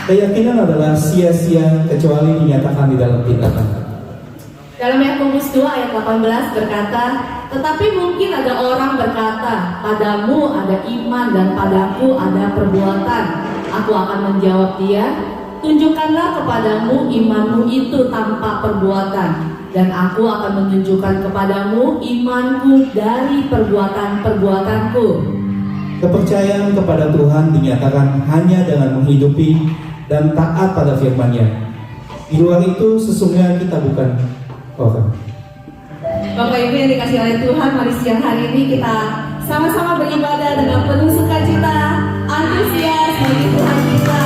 Keyakinan adalah sia-sia kecuali dinyatakan di dalam tindakan. Dalam Yakobus 2 ayat 18 berkata, tetapi mungkin ada orang berkata, padamu ada iman dan padaku ada perbuatan. Aku akan menjawab dia, tunjukkanlah kepadamu imanmu itu tanpa perbuatan, dan aku akan menunjukkan kepadamu imanku dari perbuatan-perbuatanku. Kepercayaan kepada Tuhan dinyatakan hanya dengan menghidupi dan taat pada firman-Nya. Di luar itu sesungguhnya kita bukan orang. Bapak Ibu yang dikasih oleh Tuhan, mari siang hari ini kita sama-sama beribadah dengan penuh sukacita, antusias bagi Tuhan kita.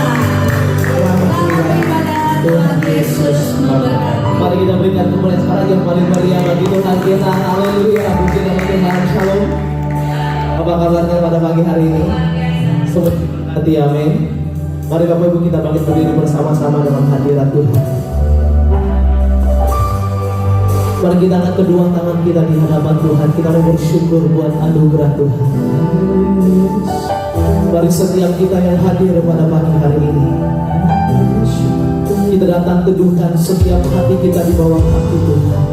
Selamat beribadah, Tuhan Yesus memberkati. Mari kita berikan kemuliaan sekarang yang paling meriah bagi Tuhan kita. Haleluya, puji nama Tuhan. Shalom. Apa kabarnya pada pagi hari ini? Semua hati, amin. Mari Bapak Ibu kita bangkit berdiri bersama-sama dalam hadirat Tuhan. Mari kita angkat kedua tangan kita di hadapan Tuhan. Kita mau bersyukur buat anugerah Tuhan. Mari setiap kita yang hadir pada pagi hari ini, kita datang teduhkan setiap hati kita di bawah kaki Tuhan.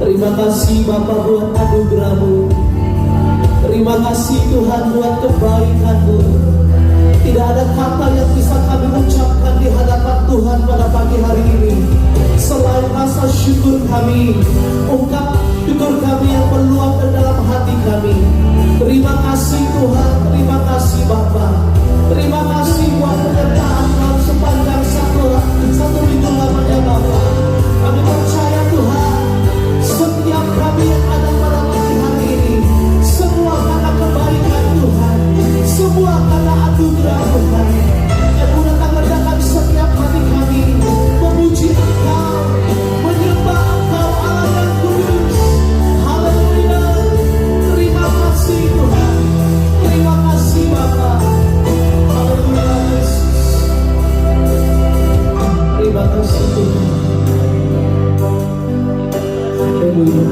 Terima kasih Bapa buat anugerah-Mu. Terima kasih Tuhan buat kebaikan-Mu. Tidak ada kata yang bisa kami ucapkan di hadapan Tuhan pada pagi hari ini selain rasa syukur kami, ungkap syukur kami yang meluap dari dalam hati kami. Terima kasih Tuhan, terima kasih Bapa, terima kasih buat penyertaan Kau sepanjang satu minggu lamanya Bapa. Kami percaya Tuhan, setiap kami yang ada pada pagi hari ini, semua karena kebaikan Tuhan, semua karena anugerah Tuhan. Yang datang merendahkan setiap hati kami, memuji Engkau, menyembah Engkau Allah yang kudus. Haleluya. Terima kasih Tuhan, terima kasih Bapa. Haleluya Yesus. Terima kasih Tuhan. Haleluya.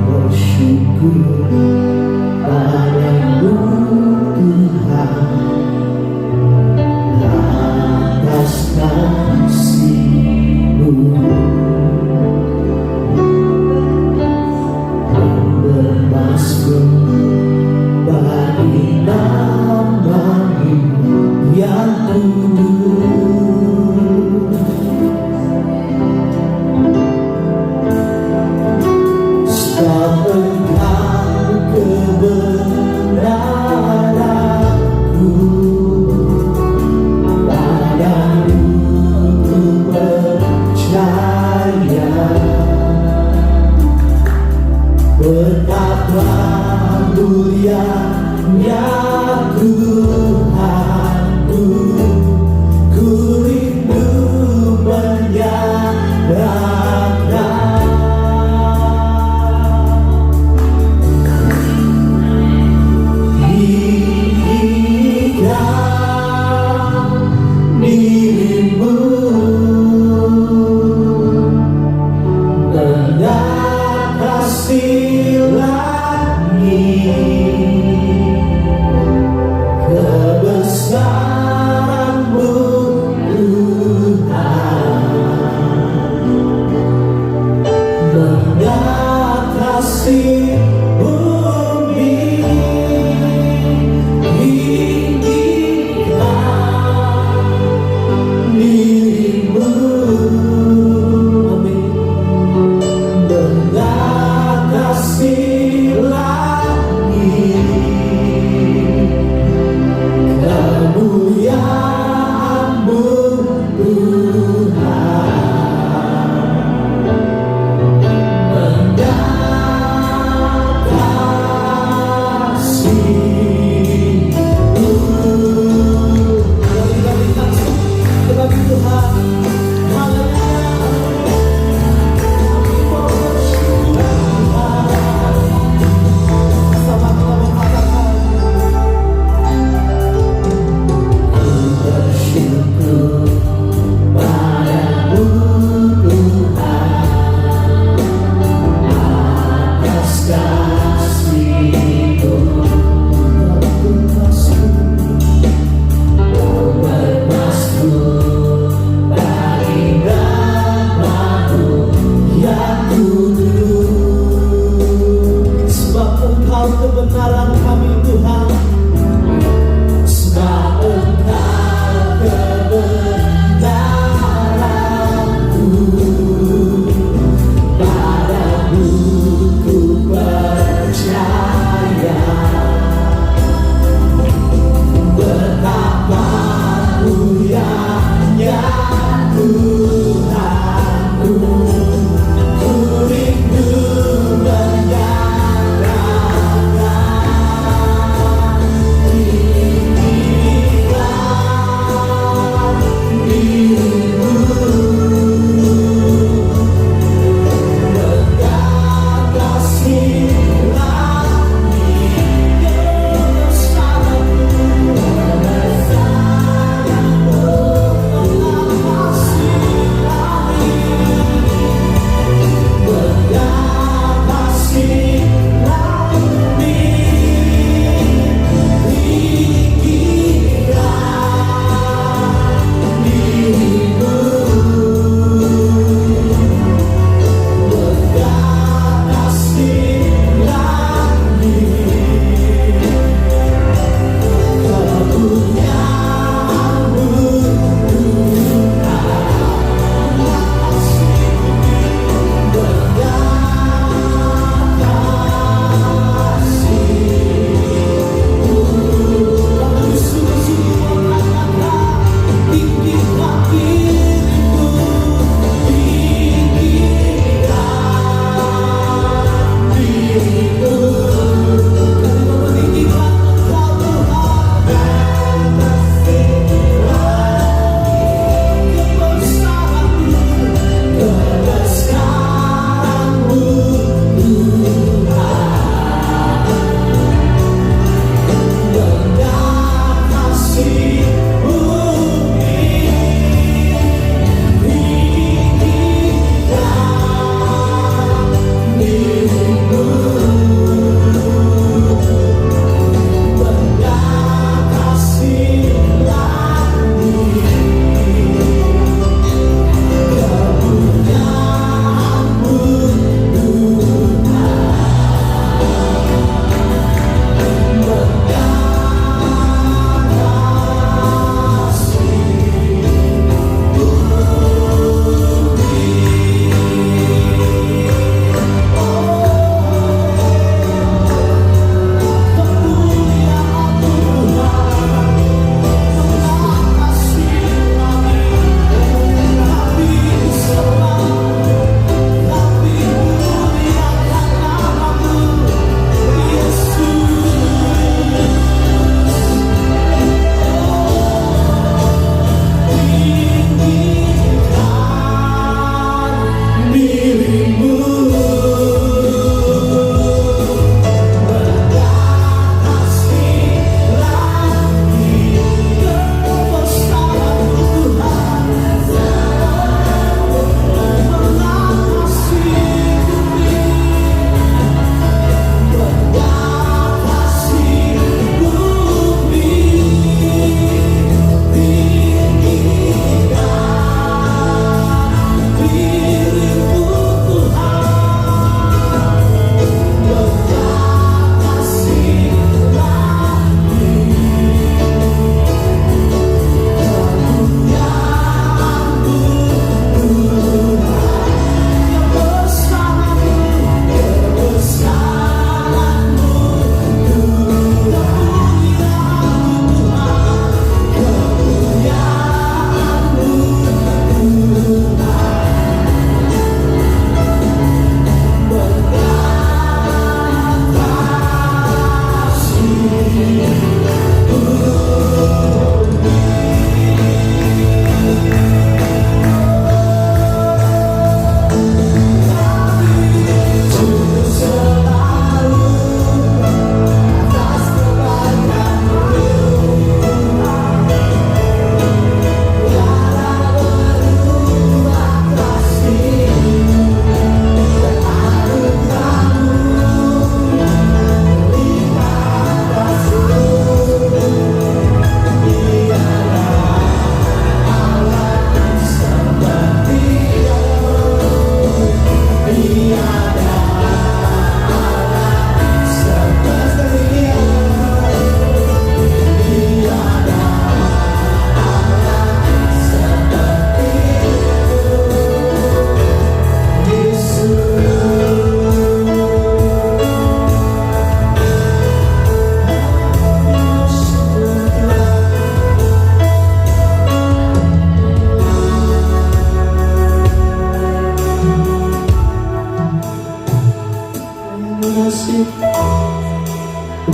Bersyukur padamu Tuhan atas kasih-Mu yang bermasuk bagi nama-Mu yang kudus.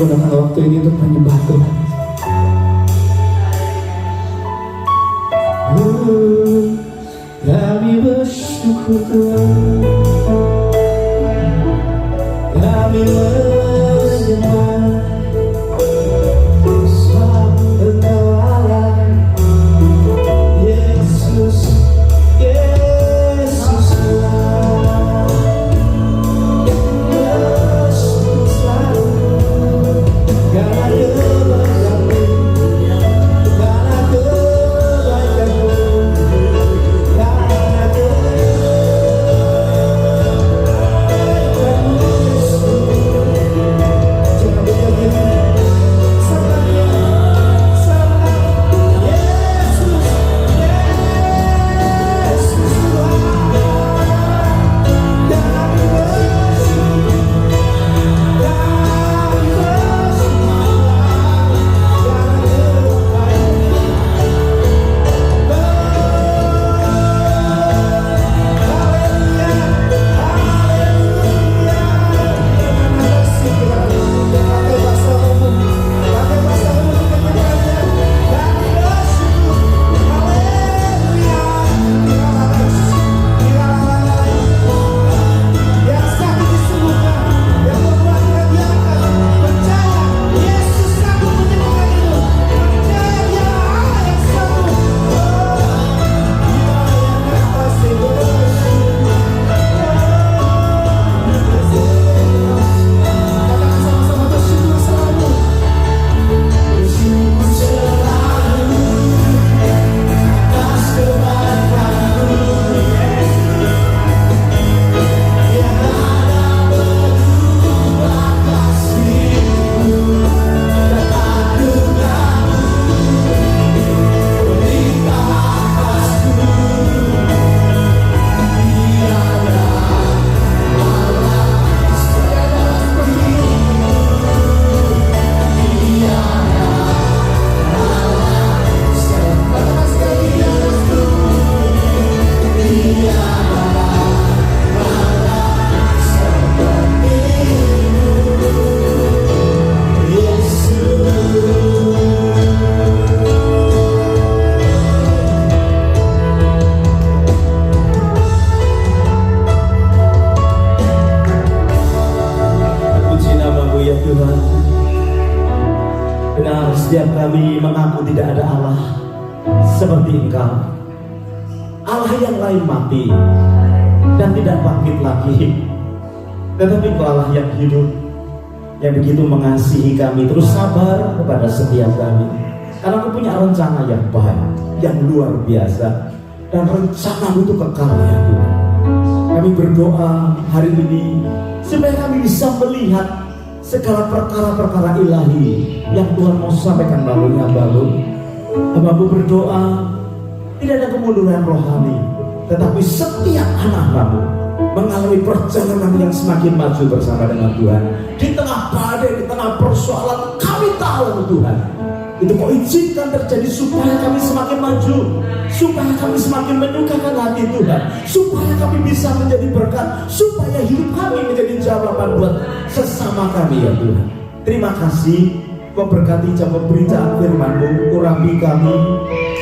gunakan waktu ini untuk menyembah Tuhan. Kami bersyukur Tuhan, kami menyembah Engkau Allah, Yesus, Yesus Tuhan. Bersyukur selalu karena kebaikan-Mu, karena kebaikan-Mu, karena kebaikan-Mu. Jangan berdiam. Benar, setiap kami mengaku tidak ada Allah seperti Engkau. Allah yang lain mati dan tidak bangkit lagi. Tetapi Engkau Allah yang hidup, yang begitu mengasihi kami, terus sabar kepada setiap kami. Karena Engkau punya rencana yang baik, yang luar biasa, dan rencana itu kekal ya Tuhan. Kami berdoa hari ini supaya kami bisa melihat segala perkara-perkara ilahi yang Tuhan mau sampaikan melalui hamba-Mu. Hamba-Mu berdoa tidak ada kemunduran rohani, tetapi setiap anak-Mu mengalami perjalanan yang semakin maju bersama dengan Tuhan. Di tengah badai, di tengah persoalan, kami tahu Tuhan itu Kau izinkan terjadi supaya kami semakin maju, supaya kami semakin menyukakan hati Tuhan, supaya kami bisa menjadi berkat, supaya hidup kami menjadi jawaban buat sesama kami ya Tuhan. Terima kasih Kau berkati jam pemberitaan firman-Mu, urapi kami,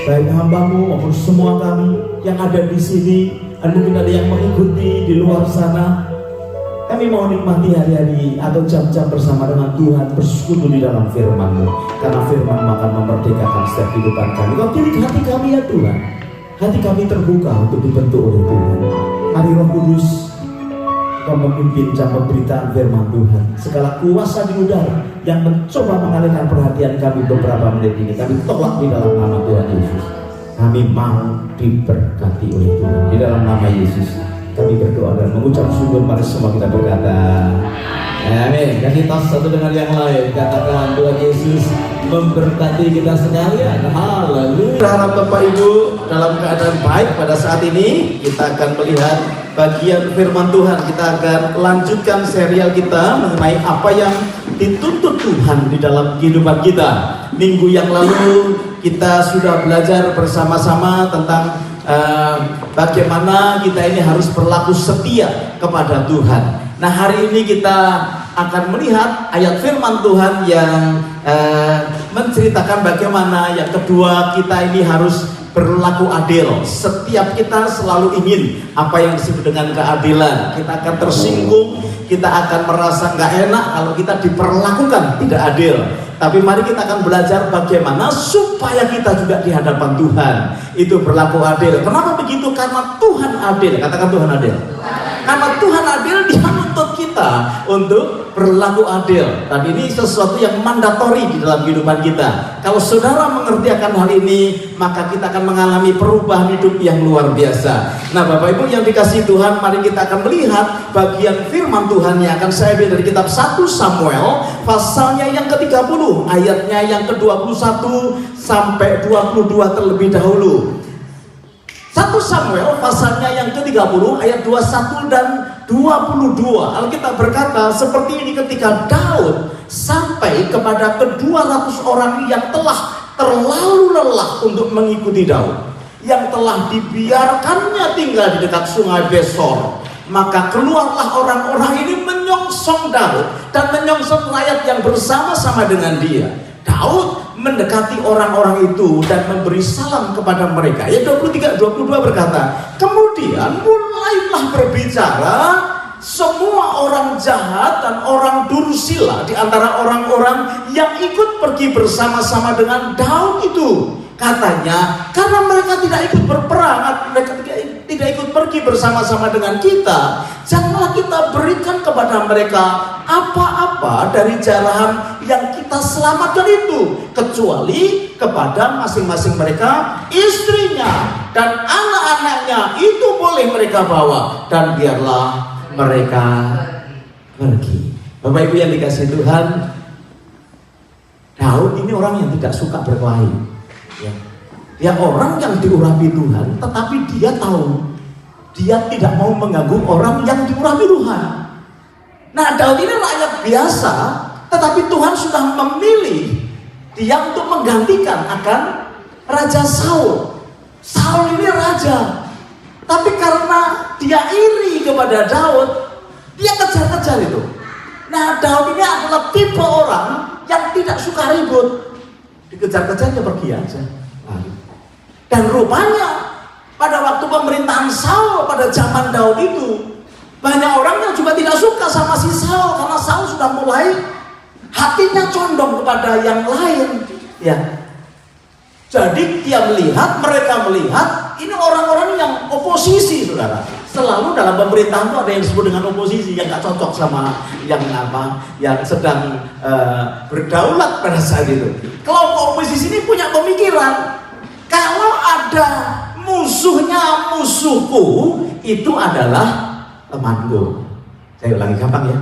baik hamba-Mu maupun semua kami yang ada di sini, dan mungkin ada yang mengikuti di luar sana. Kami mau nikmati hari-hari atau jam-jam bersama dengan Tuhan, bersekutu di dalam firman-Mu, karena firman-Mu akan memerdekakan setiap kehidupan kami. Kau pilih hati kami ya Tuhan, hati kami terbuka untuk dibentuk oleh Tuhan. Mari Roh Kudus, Kau memimpin jam pemberitaan firman Tuhan. Segala kuasa di udara yang mencoba mengalihkan perhatian kami beberapa menit ini, kami tolak di dalam nama Tuhan Yesus. Kami mau diberkati oleh Tuhan. Di dalam nama Yesus kami berdoa dan mengucap syukur. Mari semua kita berkata amin. Kasih tas satu dengan yang lain, katakan Tuhan Yesus memberkati kita sekalian. Haleluya. Berharap Bapak Ibu dalam keadaan baik pada saat ini. Kita akan melihat bagian firman Tuhan. Kita akan lanjutkan serial kita mengenai apa yang dituntut Tuhan di dalam kehidupan kita. Minggu yang lalu kita sudah belajar bersama-sama tentang bagaimana kita ini harus berlaku setia kepada Tuhan. Nah, hari ini kita akan melihat ayat firman Tuhan yang menceritakan bagaimana yang kedua kita ini harus berlaku adil. Setiap kita selalu ingin apa yang disebut dengan keadilan. Kita akan tersinggung, kita akan merasa nggak enak kalau kita diperlakukan tidak adil. Tapi mari kita akan belajar bagaimana supaya kita juga di hadapan Tuhan itu berlaku adil. Kenapa begitu? Karena Tuhan adil. Katakan Tuhan adil. Karena Tuhan adil, Dia menuntut kita untuk berlaku adil. Dan ini sesuatu yang mandatori di dalam kehidupan kita. Kalau saudara mengerti akan hal ini, maka kita akan mengalami perubahan hidup yang luar biasa. Nah, Bapak Ibu yang dikasihi Tuhan, mari kita akan melihat bagian firman Tuhan yang akan saya ambil dari kitab 1 Samuel pasalnya yang ke-30, ayatnya yang ke-21 sampai 22 terlebih dahulu. 1 Samuel pasalnya yang ke-30 ayat 21 dan 22. Alkitab berkata seperti ini, ketika Daud sampai kepada ke-200 orang yang telah terlalu lelah untuk mengikuti Daud, yang telah dibiarkannya tinggal di dekat sungai Besor, maka keluarlah orang-orang ini menyongsong Daud dan menyongsong rakyat yang bersama-sama dengan dia. Daud mendekati orang-orang itu dan memberi salam kepada mereka. Ayat 23-22 berkata, kemudian mulailah berbicara semua orang jahat dan orang dursila di antara orang-orang yang ikut pergi bersama-sama dengan Daud itu. Katanya, karena mereka tidak ikut berperang, mereka tidak ikut pergi bersama-sama dengan kita, janganlah kita berikan kepada mereka apa-apa dari jarahan yang kita selamatkan itu, kecuali kepada masing-masing mereka istrinya dan anak-anaknya itu boleh mereka bawa, dan biarlah mereka pergi. Bapak Ibu yang dikasihi Tuhan, Daud ini orang yang tidak suka berkelahi. Ya, orang yang diurapi Tuhan, tetapi dia tahu dia tidak mau mengganggu orang yang diurapi Tuhan. Nah, Daud ini rakyat biasa, tetapi Tuhan sudah memilih dia untuk menggantikan akan Raja Saul. Saul ini raja, tapi karena dia iri kepada Daud, dia kejar-kejar itu. Nah, Daud ini adalah tipe orang yang tidak suka ribut, dikejar-kejar dia pergi aja. Dan rupanya pada waktu pemerintahan Saul pada zaman Daud itu, banyak orang yang juga tidak suka sama si Saul, karena Saul sudah mulai hatinya condong kepada yang lain. Ya, jadi mereka melihat ini orang-orang yang oposisi, saudara. Selalu dalam pemerintahan itu ada yang disebut dengan oposisi, yang gak cocok sama yang sedang berdaulat pada saat itu. Kelompok oposisi ini punya pemikiran, kalau ada musuhku itu adalah temanku. Saya ulangi gampang ya.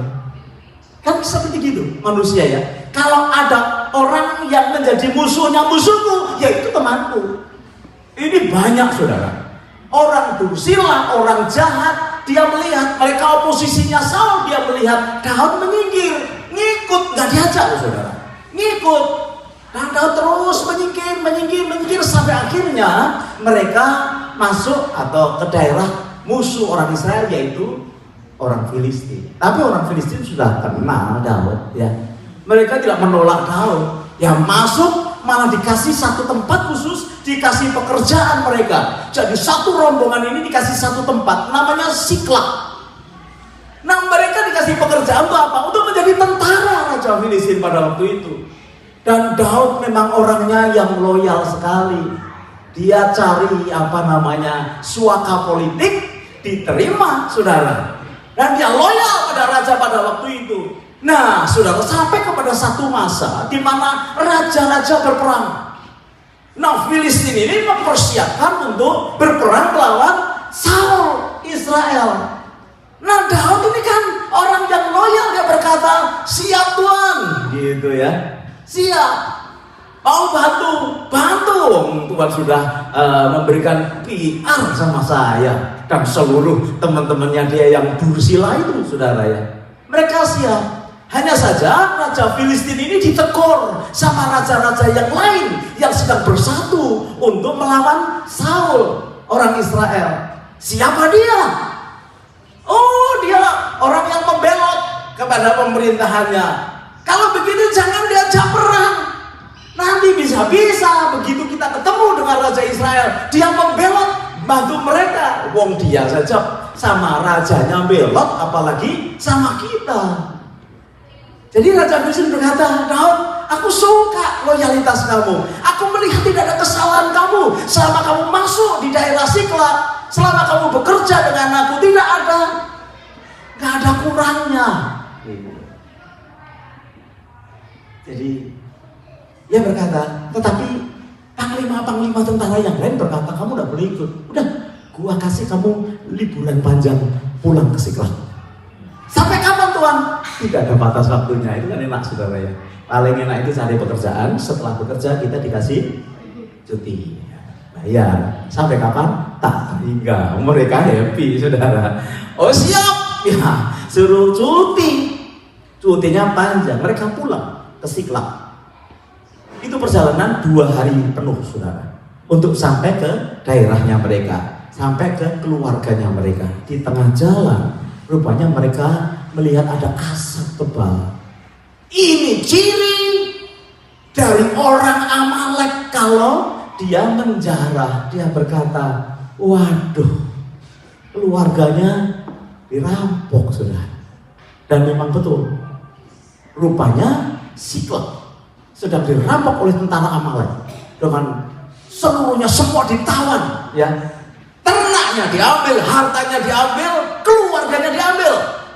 Kan seperti gitu manusia ya. Kalau ada orang yang menjadi musuhku, yaitu temanku. Ini banyak, saudara. Orang dursila, orang jahat, dia melihat mereka oposisinya Saul, dia melihat Daud menyingkir, ngikut, nggak diajak, saudara. Ngikut. Dan Daud terus menyingkir sampai akhirnya mereka masuk atau ke daerah musuh orang Israel, yaitu orang Filistin. Tapi orang Filistin sudah kenal Daud, ya. Mereka tidak menolak Daud, ya masuk malah dikasih satu tempat khusus, dikasih pekerjaan mereka. Jadi satu rombongan ini dikasih satu tempat, namanya Siklag. Nah, mereka dikasih pekerjaan untuk apa? Untuk menjadi tentara Raja Filistin pada waktu itu. Dan Daud memang orangnya yang loyal sekali. Dia cari suaka politik, diterima, saudara. Dan dia loyal pada raja pada waktu itu. Nah, saudara, sampai kepada satu masa di mana raja-raja berperang. Nah, Filistin ini mempersiapkan untuk berperang melawan Saul Israel. Nah, Daud ini kan orang yang loyal, dia berkata, siap Tuhan, gitu ya. Siap, mau bantu. Tuhan sudah memberikan PR sama saya dan seluruh teman-temannya dia yang dursila itu, saudara ya. Mereka siap. Hanya saja Raja Filistin ini ditegur sama raja-raja yang lain yang sedang bersatu untuk melawan Saul, orang Israel. Siapa dia? Oh, dia orang yang membelot kepada pemerintahannya. Kalau begitu jangan diajak perang. Nanti bisa-bisa begitu kita ketemu dengan Raja Israel, dia membelot bantu mereka. Wong dia saja sama rajanya belot, apalagi sama kita. Jadi Raja Filistin berkata, Daud, aku suka loyalitas kamu. Aku melihat tidak ada kesalahan kamu selama kamu masuk di daerah Siklag, selama kamu bekerja dengan aku, tidak ada kurangnya. Jadi dia berkata, tetapi panglima tentara yang lain berkata, kamu tidak boleh ikut. Udah, gua kasih kamu liburan panjang pulang ke Siklag. Sampai kapan Tuhan? Tidak ada batas waktunya. Itu kan enak saudara ya. Paling enak itu cari pekerjaan. Setelah bekerja kita dikasih cuti. Bayar. Sampai kapan? Tak hingga. Mereka happy saudara. Oh siap. Ya, suruh cuti. Cutinya panjang. Mereka pulang ke Siklag. Itu perjalanan 2 hari penuh saudara. Untuk sampai ke daerahnya mereka. Sampai ke keluarganya mereka. Di tengah jalan rupanya mereka melihat ada asap tebal. Ini ciri dari orang Amalek kalau dia menjarah. Dia berkata, waduh, keluarganya dirampok sudah. Dan memang betul, rupanya Siklag sedang dirampok oleh tentara Amalek. Dengan seluruhnya semua ditawan, ya. Ternaknya diambil, hartanya diambil, keluarganya diambil,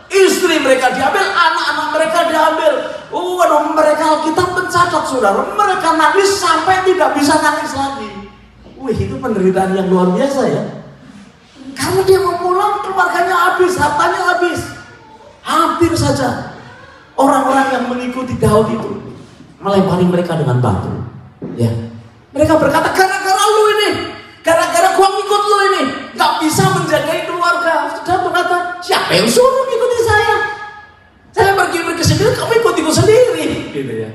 istri mereka diambil, anak-anak mereka diambil. Waduh, mereka kita mencatat saudara, mereka nangis sampai tidak bisa nangis lagi. Wih, itu penderitaan yang luar biasa ya. Karena dia mau pulang, keluarganya habis, hartanya habis. Hampir saja orang-orang yang mengikuti Daud itu melempari mereka dengan batu. Ya, mereka berkata, gara-gara lu ini, gara-gara gua ngikut lu ini, gak bisa menjaga keluarga. Sudah berkata, siapa yang suruh ngikuti saya? Saya pergi sendiri, kamu ikut sendiri, gitu ya.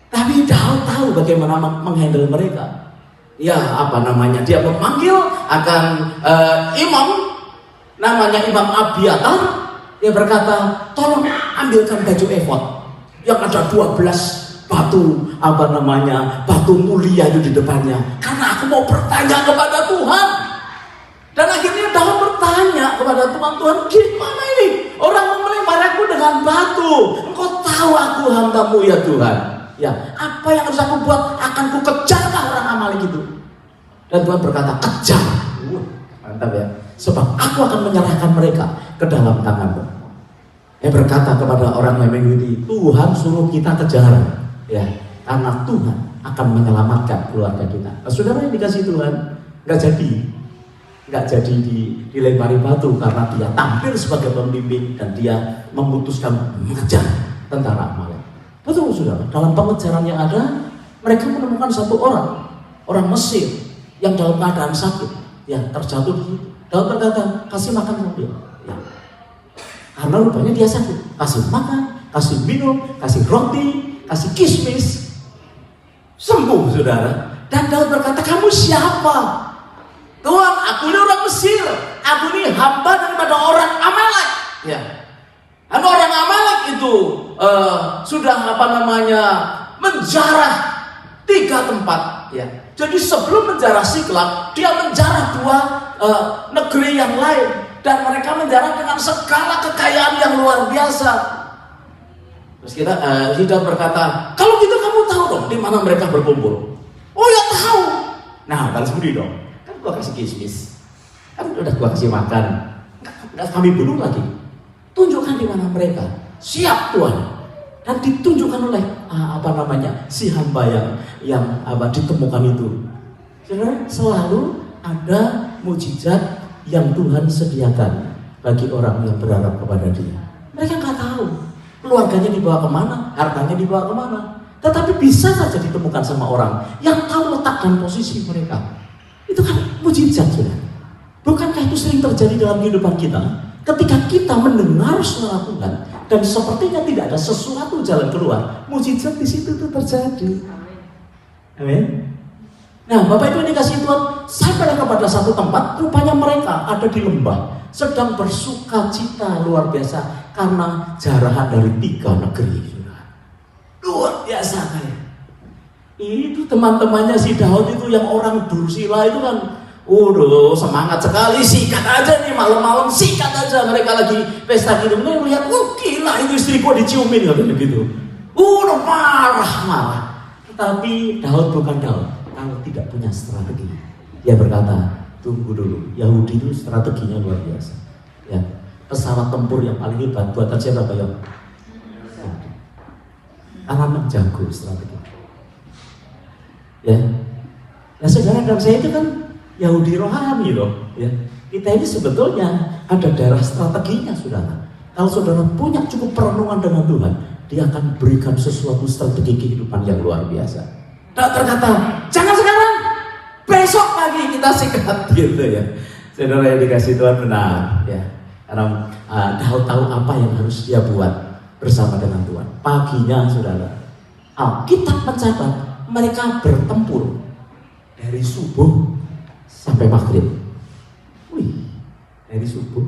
Tapi Daud tahu bagaimana menghandle mereka. Ya, apa namanya? Dia memanggil akan imam, namanya Imam Abiatar. Dia berkata, tolong ambilkan baju efod yang ada 12 batu, apa namanya, batu mulia itu di depannya. Karena aku mau bertanya kepada Tuhan. Dan akhirnya Daud bertanya kepada Tuhan, Tuhan gimana ini? Orang mau melempar aku dengan batu. Engkau tahu aku hambamu ya Tuhan. Ya, apa yang harus aku buat? Akan ku kejarkah orang Amalek itu? Dan Tuhan berkata, kejar. Mantap ya. Sebab aku akan menyerahkan mereka ke dalam tanganmu. Dia berkata kepada orang yang mengikuti, Tuhan suruh kita kejar. Ya, karena Tuhan akan menyelamatkan keluarga kita. Nah, saudara yang dikasih Tuhan, nggak jadi dilempari batu karena dia tampil sebagai pembimbing dan dia memutuskan mengejar tentara Amalek. Betul saudara, dalam pengejaran yang ada, mereka menemukan satu orang Mesir yang dalam keadaan sakit, yang terjatuh di situ. Daud berkata, kasih makan mobil. Ya. Karena rupanya dia sakit, kasih makan, kasih minum, kasih roti, kasih kismis, sembuh saudara. Dan Daud berkata, kamu siapa? Tuhan, aku ini orang Mesir, aku ini hamba daripada orang Amalek. Ya. Dan orang Amalek itu sudah apa namanya menjarah 3 tempat. Ya. Jadi sebelum menjarah Siklag, dia menjarah 2 negeri yang lain. Dan mereka menjarah dengan segala kekayaan yang luar biasa. Terus kita berkata, kalau gitu kamu tahu dong di mana mereka berkumpul. Oh ya tahu. Nah, balas budi dong. Kan gua kasih kismis, kan udah gua kasih makan. Nggak kami bunuh lagi. Tunjukkan di mana mereka. Siap Tuhan. Dan ditunjukkan oleh apa namanya si hamba yang ditemukan itu. Saudara, selalu ada mujizat yang Tuhan sediakan bagi orang yang berharap kepada Dia. Mereka nggak tahu keluarganya dibawa kemana, hartanya dibawa kemana. Tetapi bisa saja ditemukan sama orang yang tahu letak dan posisi mereka. Itu kan mujizat sudah. Bukankah itu sering terjadi dalam kehidupan kita? Ketika kita mendengar suara Tuhan dan sepertinya tidak ada sesuatu jalan keluar, mujizat di situ itu terjadi. Amin. Nah, Bapak Ibu dikasih Tuhan, sampai kepada satu tempat, rupanya mereka ada di lembah, sedang bersuka cita luar biasa karena jarahan dari 3 negeri. Luar biasa kayak. Itu teman-temannya si Daud itu yang orang Dursila itu kan, semangat sekali, sikat aja nih malam-malam, sikat aja. Mereka lagi pesta gitu, mereka melihat, gila itu istriku diciumin katanya gitu. Marah. Tetapi Daud bukan Daud kalau tidak punya strategi. Dia berkata, tunggu dulu, Yahudi itu strateginya luar biasa. Ya, pesawat tempur yang paling hebat buatan siapa Pak Yon? Anak jago strategi. Ya, nah saudara dan saya itu kan Yahudi rohani loh. Ya, kita ini sebetulnya ada darah strateginya, saudara. Kalau saudara punya cukup perenungan dengan Tuhan, dia akan berikan sesuatu strategi kehidupan yang luar biasa. Dan terkata, jangan sekarang, besok pagi kita sikat gitu ya. Saudara yang dikasih Tuhan benar ya. Karena Daud tahu apa yang harus dia buat bersama dengan Tuhan. Paginya saudara, Alkitab mencatat mereka bertempur dari subuh sampai maghrib. Dari subuh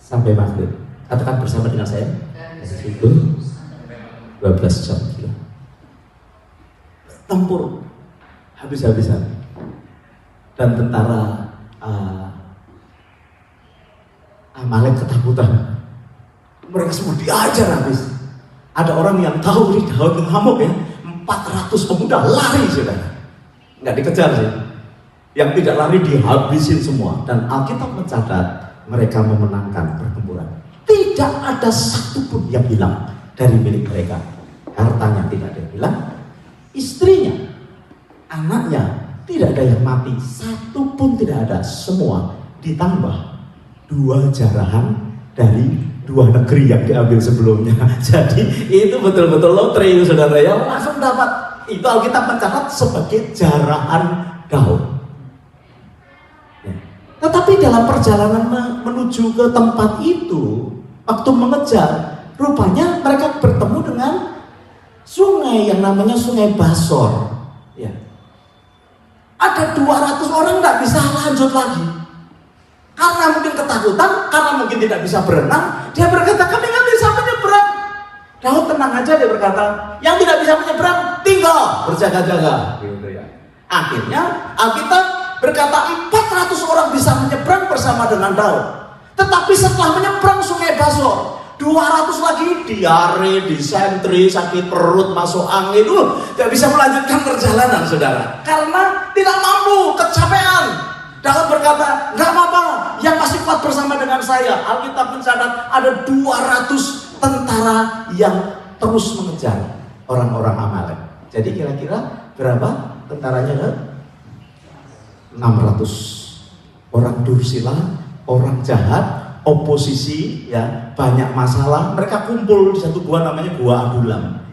sampai maghrib. Katakan bersama dengan saya. Dari subuh 12 jam gila. Tempur habis-habisan. Dan tentara Amalek ketakutan. Mereka semua diajar habis. Ada orang yang tahu nih Daud ngamuk ya, 400 pemuda lari saudara. Nggak dikejar sih. Yang tidak lari dihabisin semua. Dan Alkitab mencatat mereka memenangkan pertempuran. Tidak ada satupun yang hilang dari milik mereka. Hartanya tidak ada yang hilang, istrinya, anaknya tidak ada yang mati, satu pun tidak ada. Semua ditambah 2 jarahan dari 2 negeri yang diambil sebelumnya. Jadi itu betul-betul lotre saudara ya, langsung dapat. Itu Alkitab mencatat sebagai jarahan Daud. Ya. Tetapi dalam perjalanan menuju ke tempat itu, waktu mengejar, rupanya mereka bertemu dengan sungai yang namanya Sungai Basor. Ya. Ada 200 orang nggak bisa lanjut lagi. Karena mungkin ketakutan, karena mungkin tidak bisa berenang, dia berkata, kami nggak bisa menyeberang. Daud tenang aja, dia berkata, yang tidak bisa menyeberang, tinggal berjaga-jaga. Gitu ya. Akhirnya Alkitab berkata 400 orang bisa menyeberang bersama dengan Daud. Tetapi setelah menyeberang Sungai Basor, 200 lagi diare, disentri, sakit perut, masuk angin, tidak bisa melanjutkan perjalanan saudara. Karena tidak mampu, kecapean. Daud berkata, nggak apa-apa, yang masih kuat bersama dengan saya. Alkitab mencatat ada 200 tentara yang terus mengejar orang-orang Amalek. Jadi kira-kira berapa tentaranya? 600 orang Dursila, orang jahat, oposisi, ya, banyak masalah. Mereka kumpul di satu gua namanya Gua Adulam.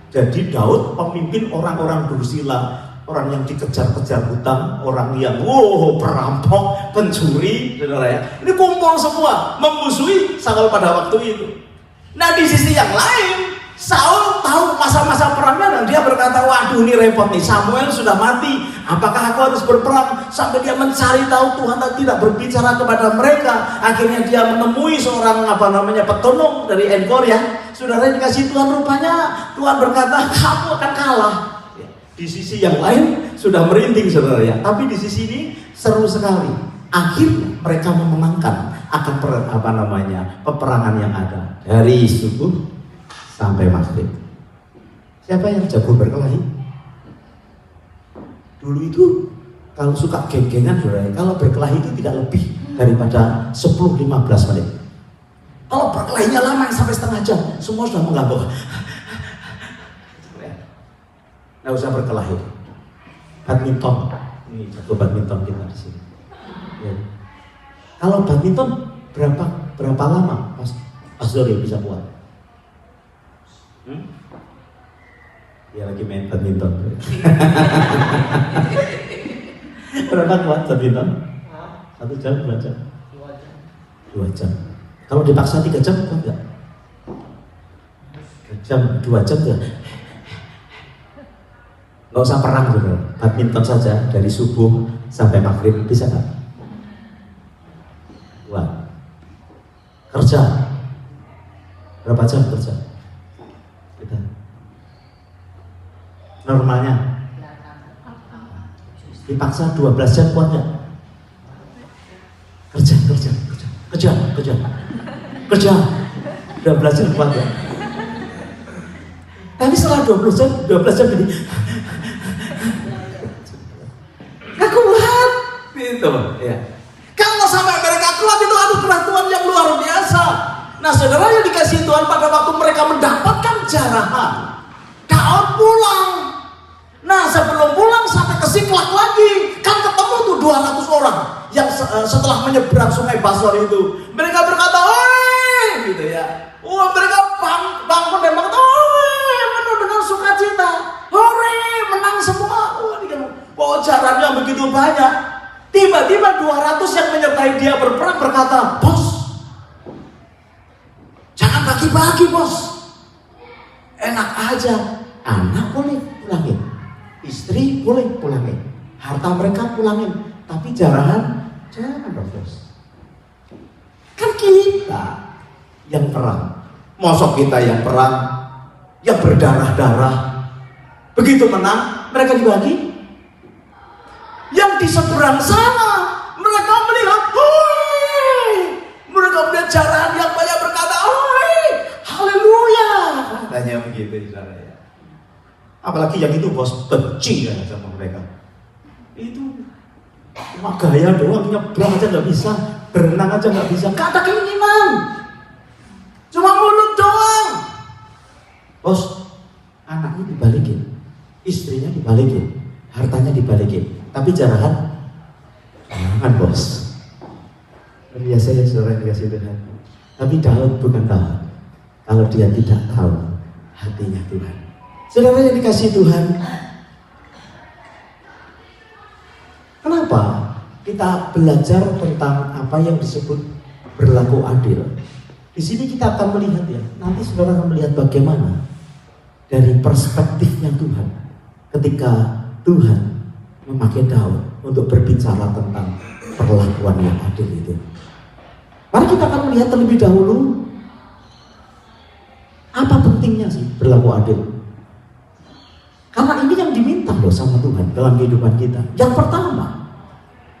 Jadi Daud pemimpin orang-orang Dursila, orang yang dikejar-kejar hutang, orang yang perampok, pencuri, saudara ya. Ini kumpul semua memusuhi Saul pada waktu itu. Nah di sisi yang lain, Saul tahu masa-masa perangnya dan dia berkata, waduh ini repot nih, Samuel sudah mati, apakah aku harus berperang? Sampai dia mencari tahu, Tuhan tidak berbicara kepada mereka. Akhirnya dia menemui seorang petunung dari Enkor ya. Saudara dikasih Tuhan, rupanya Tuhan berkata, kamu akan kalah. Di sisi yang lain sudah merinding saudara ya, tapi di sisi ini seru sekali. Akhirnya mereka memenangkan akan peperangan yang ada dari subuh sampai maghrib. Siapa yang jago berkelahi? Dulu itu kalau suka geng-gengan saudara, kalau berkelahi itu tidak lebih daripada 10-15 menit. Kalau berkelahinya lama sampai setengah jam, semua sudah menggabung. Nggak usah berkelahi. Badminton, ini jago badminton kita di sini. Ya. Kalau badminton berapa lama Mas Zori bisa buat? Dia lagi main badminton. Berapa kuat badminton? 1 jam, 2 jam? 2 jam. Kalau dipaksa 3 jam kuat nggak? 3 jam, 2 jam nggak? Nggak usah perang gitu, badminton saja dari subuh sampai maghrib, bisa nggak? Wah, kerja berapa jam kerja? Kita normalnya dipaksa 12 jam kuat nggak? Kerja 12 jam kuat ya. Tapi setelah 12 jam ini nggak kuat gitu ya. Kalau sampai mereka kuat itu ada peraturan yang luar biasa. Nah saudara yang dikasih Tuhan, pada waktu mereka mendapatkan jarahan, Daud pulang. Nah sebelum pulang sampai ke Siklag lagi, kan ketemu tuh 200 orang yang setelah menyeberang sungai Basor itu. Mereka berkata, "Oi!" gitu ya. Wah, mereka bangun dan berkata, "Oi, penuh dengan sukacita. Hore, menang semua." Wah, jarannya begitu banyak. Tiba-tiba 200 yang menyertai dia berperang berkata, "Bos, jangan bagi-bagi, Bos. Enak aja. Anak boleh pulangin, istri boleh pulangin, harta mereka pulangin, tapi jarahan jangan dong, Bos." Kan kita yang perang, mosok kita yang perang, yang berdarah-darah, begitu menang mereka dibagi. Yang di seberang sana mereka melihat, "Hoi!" Mereka melihat jarahan yang banyak berkata, "Hoi, haleluya!" Katanya begitu, saudara ya. Apalagi yang itu bos benci ya sama mereka. Itu cuma gaya doang, nyebrang aja nggak bisa, berenang aja nggak bisa, nggak ada keinginan, cuma mulut doang. Bos, anaknya dibalikin, istrinya dibalikin, hartanya dibalikin, tapi jarahan jangan, Bos. Biasa ya saudara yang dikasih Tuhan. Tapi Daud bukan Daud kalau dia tidak tahu hatinya Tuhan. Saudara yang dikasih Tuhan, kenapa kita belajar tentang apa yang disebut berlaku adil? Di sini kita akan melihat ya, nanti saudara akan melihat bagaimana dari perspektifnya Tuhan ketika Tuhan memakai Daud untuk berbicara tentang perlakuan yang adil itu. Mari kita akan melihat terlebih dahulu apa pentingnya sih berlaku adil. Karena ini yang diminta loh sama Tuhan dalam kehidupan kita. Yang pertama,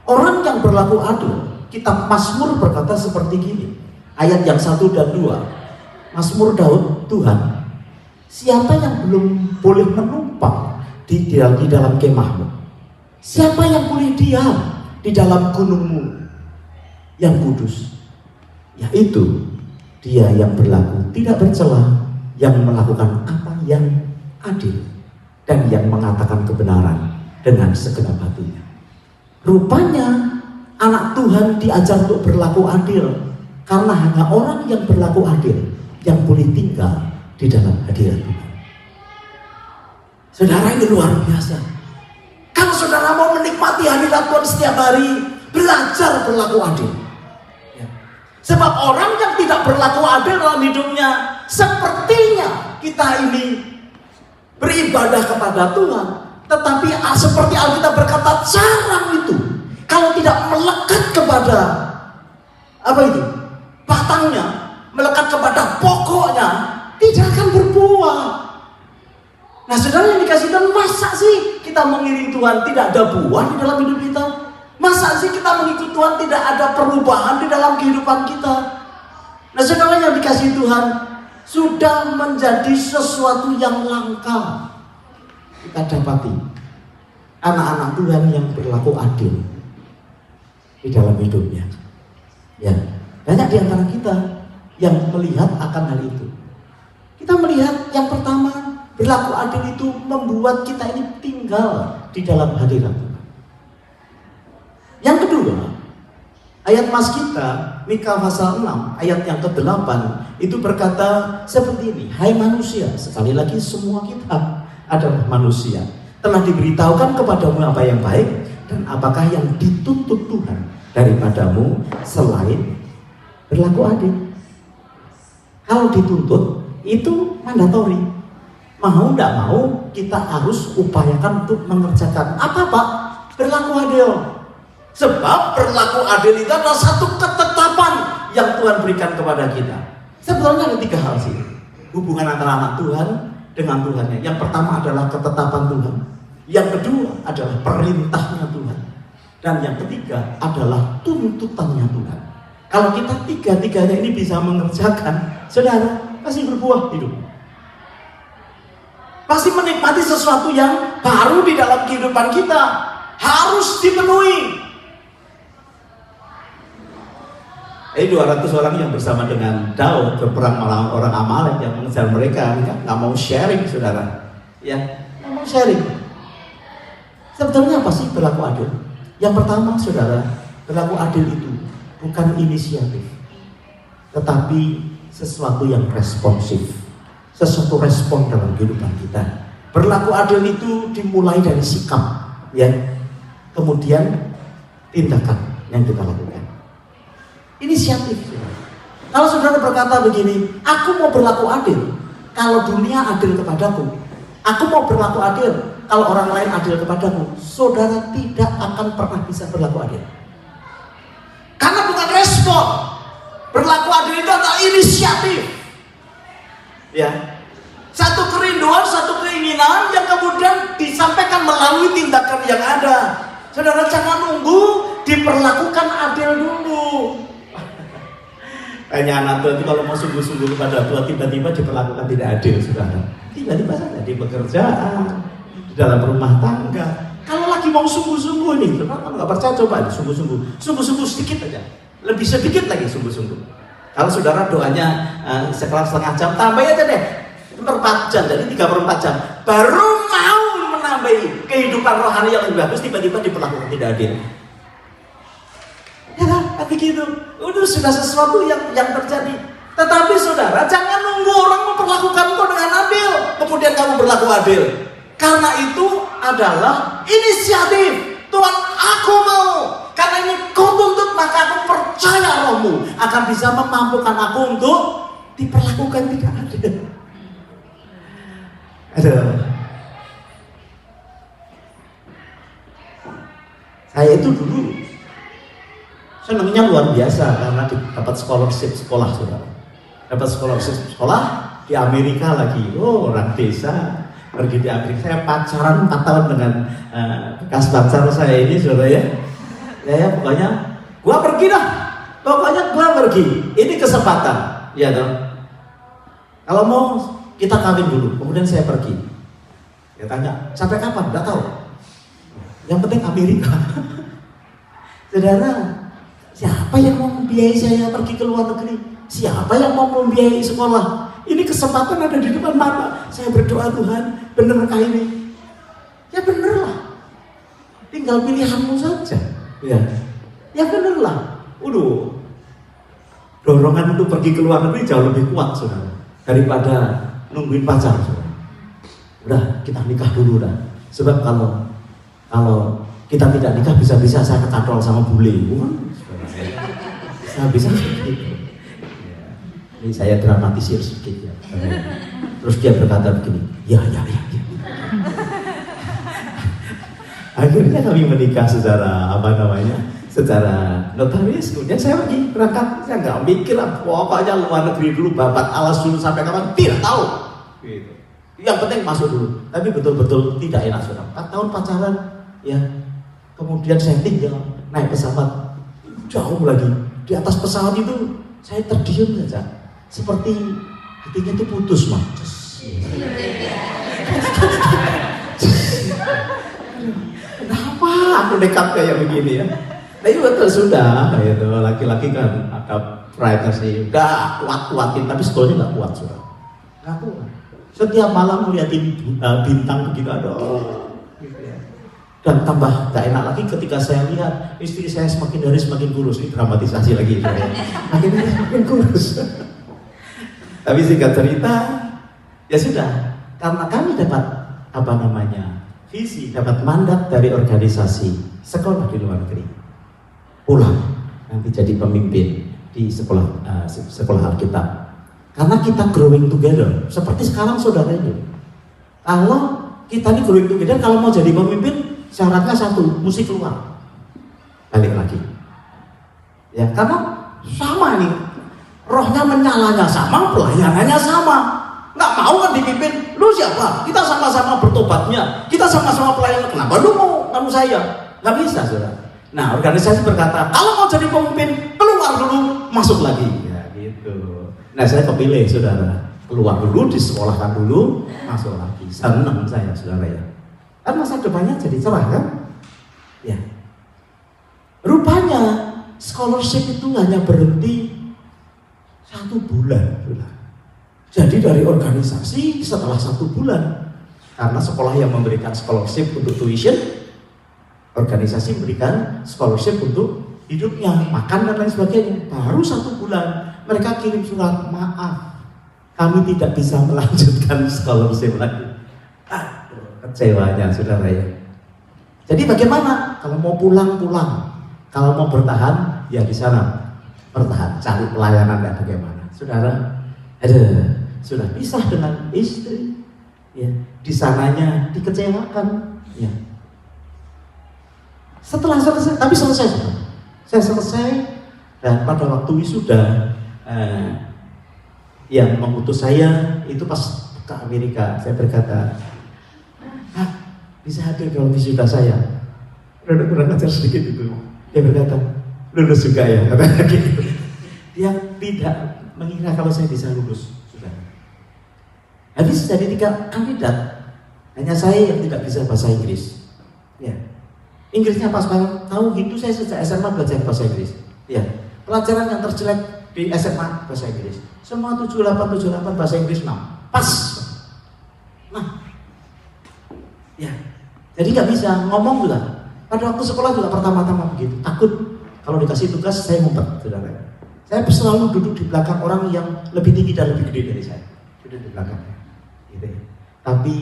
orang yang berlaku adil, kitab Mazmur berkata seperti gini, ayat yang 1 dan 2. Mazmur Daud, "Tuhan, siapa yang belum boleh menumpang di dalam kemahmu? Siapa yang boleh diam di dalam gunungmu yang kudus? Yaitu dia yang berlaku tidak bercela, yang melakukan apa yang adil, dan yang mengatakan kebenaran dengan segenap hatinya." Rupanya anak Tuhan diajar untuk berlaku adil, karena hanya orang yang berlaku adil yang boleh tinggal di dalam hadirat Tuhan. Saudara, ini luar biasa. Kalau saudara mau menikmati hadirat Tuhan setiap hari, belajar berlaku adil. Ya. Sebab orang yang tidak berlaku adil dalam hidupnya, sepertinya kita ini beribadah kepada Tuhan, tetapi seperti Alkitab berkata, jarang itu kalau tidak melekat kepada apa itu? Batangnya, melekat kepada pokoknya, tidak akan berbuah. Nah saudara yang dikasih Tuhan, masa sih kita mengiring Tuhan tidak ada buah di dalam hidup kita? Masa sih kita mengikut Tuhan tidak ada perubahan di dalam kehidupan kita? Nah saudara yang dikasih Tuhan, sudah menjadi sesuatu yang langka kita dapati anak-anak Tuhan yang berlaku adil di dalam hidupnya. Ya, banyak di antara kita yang melihat akan hal itu. Kita melihat yang pertama, berlaku adil itu membuat kita ini tinggal di dalam hadirat Tuhan. Yang kedua, ayat mas kita, Mika pasal 6, ayat yang ke-8, itu berkata seperti ini, "Hai manusia," sekali lagi semua kita adalah manusia, "telah diberitahukan kepadamu apa yang baik dan apakah yang dituntut Tuhan daripadamu selain berlaku adil." Kalau dituntut, itu mandatori. mau tidak mau kita harus upayakan untuk mengerjakan. Apa Pak? Berlaku adil. Sebab berlaku adil itu adalah satu ketetapan yang Tuhan berikan kepada kita. Sebetulnya ada 3 hal sih. Hubungan antara anak Tuhan dengan Tuhannya. Yang pertama adalah ketetapan Tuhan. Yang kedua adalah perintahnya Tuhan. Dan yang ketiga adalah tuntutannya Tuhan. Kalau kita tiga-tiganya ini bisa mengerjakan, saudara pasti berbuah hidup. Pasti menikmati sesuatu yang baru di dalam kehidupan kita. Harus dipenuhi. 200 orang yang bersama dengan Daud berperang melawan orang Amalek yang mengejar mereka nggak mau sharing, saudara. Ya, nggak mau sharing. Sebetulnya apa sih berlaku adil? Yang pertama, saudara, berlaku adil itu bukan inisiatif, tetapi sesuatu yang responsif, sesuatu respon dalam kehidupan kita. Berlaku adil itu dimulai dari sikap, ya, kemudian tindakan yang kita lakukan. Inisiatif. Kalau saudara berkata begini, aku mau berlaku adil kalau dunia adil kepadaku, aku mau berlaku adil kalau orang lain adil kepadaku, saudara tidak akan pernah bisa berlaku adil. Karena bukan respon. Berlaku adil itu adalah inisiatif. Ya. Satu kerinduan, satu keinginan yang kemudian disampaikan melalui tindakan yang ada. Saudara jangan nunggu diperlakukan adil dulu. Hanya anak Tuhan itu kalau mau sungguh-sungguh kepada Tuhan tiba-tiba diperlakukan tidak adil, saudara. Tiba-tiba saja di pekerjaan, di dalam rumah tangga. Kalau lagi mau sungguh-sungguh nih, saudara kalau nggak percaya coba sungguh-sungguh sedikit aja, lebih sedikit lagi sungguh-sungguh. Kalau saudara doanya setengah jam, tambah aja deh 4 jam, jadi 3/4 jam. Baru mau menambahi kehidupan rohani yang lebih bagus, tiba-tiba diperlakukan tidak adil. Ya kan, begitu. Udah sudah sesuatu yang terjadi. Tetapi saudara, jangan nunggu orang memperlakukan kau dengan adil, kemudian kamu berlaku adil. Karena itu adalah inisiatif. Tuhan, aku mau. Karena ini kau tuntut, maka aku percaya rohmu akan bisa memampukan aku untuk diperlakukan tidak adil. Saya itu dulu senangnya luar biasa karena dapat scholarship sekolah, saudara. Dapat scholarship sekolah di Amerika lagi. Orang desa pergi di Amerika. Saya pacaran 4 tahun dengan bekas pacar saya ini, saudara ya. Ya pokoknya gua pergi dah. Pokoknya gua pergi. Ini kesempatan, ya dong. Kalau mau kita kawin dulu, kemudian saya pergi. Dia tanya, sampai kapan? Nggak tahu. Yang penting Amerika. Saudara, siapa yang mau membiayai saya pergi ke luar negeri? Siapa yang mau membiayai sekolah? Ini kesempatan ada di depan mata. Saya berdoa, Tuhan, benerkah ini? Ya bener lah. Tinggal pilihanmu saja. Ya bener lah. Dorongan untuk pergi ke luar negeri jauh lebih kuat, saudara, daripada nungguin pacar, saudara. Udah, kita nikah dulu dah. Sebab kalau kita tidak nikah bisa-bisa saya kecantol sama bule. Saya bisa sedikit. Ini saya dramatisir sedikit ya. Terus dia berkata begini, ya. Akhirnya kami menikah secara secara notaris. Kemudian saya pergi berangkat. Saya nggak mikir lah, pokoknya luar negeri dulu, babat alas dulu sampai kapan tidak tahu. Gitu. Yang penting masuk dulu. Tapi betul-betul tidak enak, saudara. 4 tahun pacaran, ya. Kemudian saya tinggal naik pesawat jauh lagi. Di atas pesawat itu saya terdiam saja, seperti hatinya itu putus, Mas. Kenapa aku dekat kayak begini ya? Nah itu betul sudah, itu laki-laki kan ada pride sih, udah kuat-kuatin, tapi sebetulnya nggak kuat, sudah. Nggak kuat. Setiap malam melihatin bintang begitu, aduh. Dan tambah gak enak lagi ketika saya lihat istri saya semakin hari semakin kurus. Ini dramatisasi lagi, makin hari semakin kurus. Tapi singkat cerita, ya sudah, karena kami dapat visi, dapat mandat dari organisasi sekolah di luar negeri, pulang nanti jadi pemimpin di sekolah Alkitab. Karena kita growing together, seperti sekarang saudara ini. Kalau kita ini growing together, kalau mau jadi pemimpin syaratnya satu, mesti keluar. Balik lagi. Ya, karena sama nih, rohnya menyalanya sama, pelayanannya sama. Nggak mau kan dipimpin, lu siapa? Kita sama-sama bertobatnya, kita sama-sama pelayan. Kenapa lu mau kamu saya? Nggak bisa, saudara. Nah, organisasi berkata, kalau mau jadi pemimpin, keluar dulu, masuk lagi. Ya, gitu. Nah, saya kepilih, saudara. Keluar dulu, disekolahkan dulu, masuk lagi. Senang saya, saudara ya. Kan masa depannya jadi cerah kan? Ya. Rupanya scholarship itu hanya berhenti 1 bulan, saudara. Jadi dari organisasi setelah 1 bulan, karena sekolah yang memberikan scholarship untuk tuition, organisasi memberikan scholarship untuk hidupnya, makan dan lain sebagainya. Baru 1 bulan mereka kirim surat, maaf, kami tidak bisa melanjutkan scholarship lagi. Kecewanya, saudara ya. Jadi bagaimana? Kalau mau pulang, pulang. Kalau mau bertahan, ya di sana bertahan, cari pelayanan dan bagaimana. Saudara, sudah pisah dengan istri, ya, di sananya dikecewakan, ya. Setelah selesai, tapi selesai, saya selesai, dan pada waktu wisuda, yang mengutus saya itu pas ke Amerika, saya berkata, bisa hadir dalam wisuda saya. Udah kurang ajar sedikit itu. Dia berkata, lulus juga ya, katanya gitu. Dia tidak mengira kalau saya bisa lulus. Habis jadi 3 kandidat, hanya saya yang tidak bisa bahasa Inggris. Ya, Inggrisnya pas banget. Tahu gitu saya sejak SMA belajar bahasa Inggris. Ya, pelajaran yang terjelek di SMA bahasa Inggris. Semua 78 bahasa Inggris 6. Pas. Nah, ya, jadi nggak bisa ngomong juga. Pada waktu sekolah juga pertama-tama begitu. Takut kalau dikasih tugas saya ngumpet, saudara. Saya selalu duduk di belakang orang yang lebih tinggi dan lebih gede dari saya. Duduk di belakangnya. Gitu ya. Tapi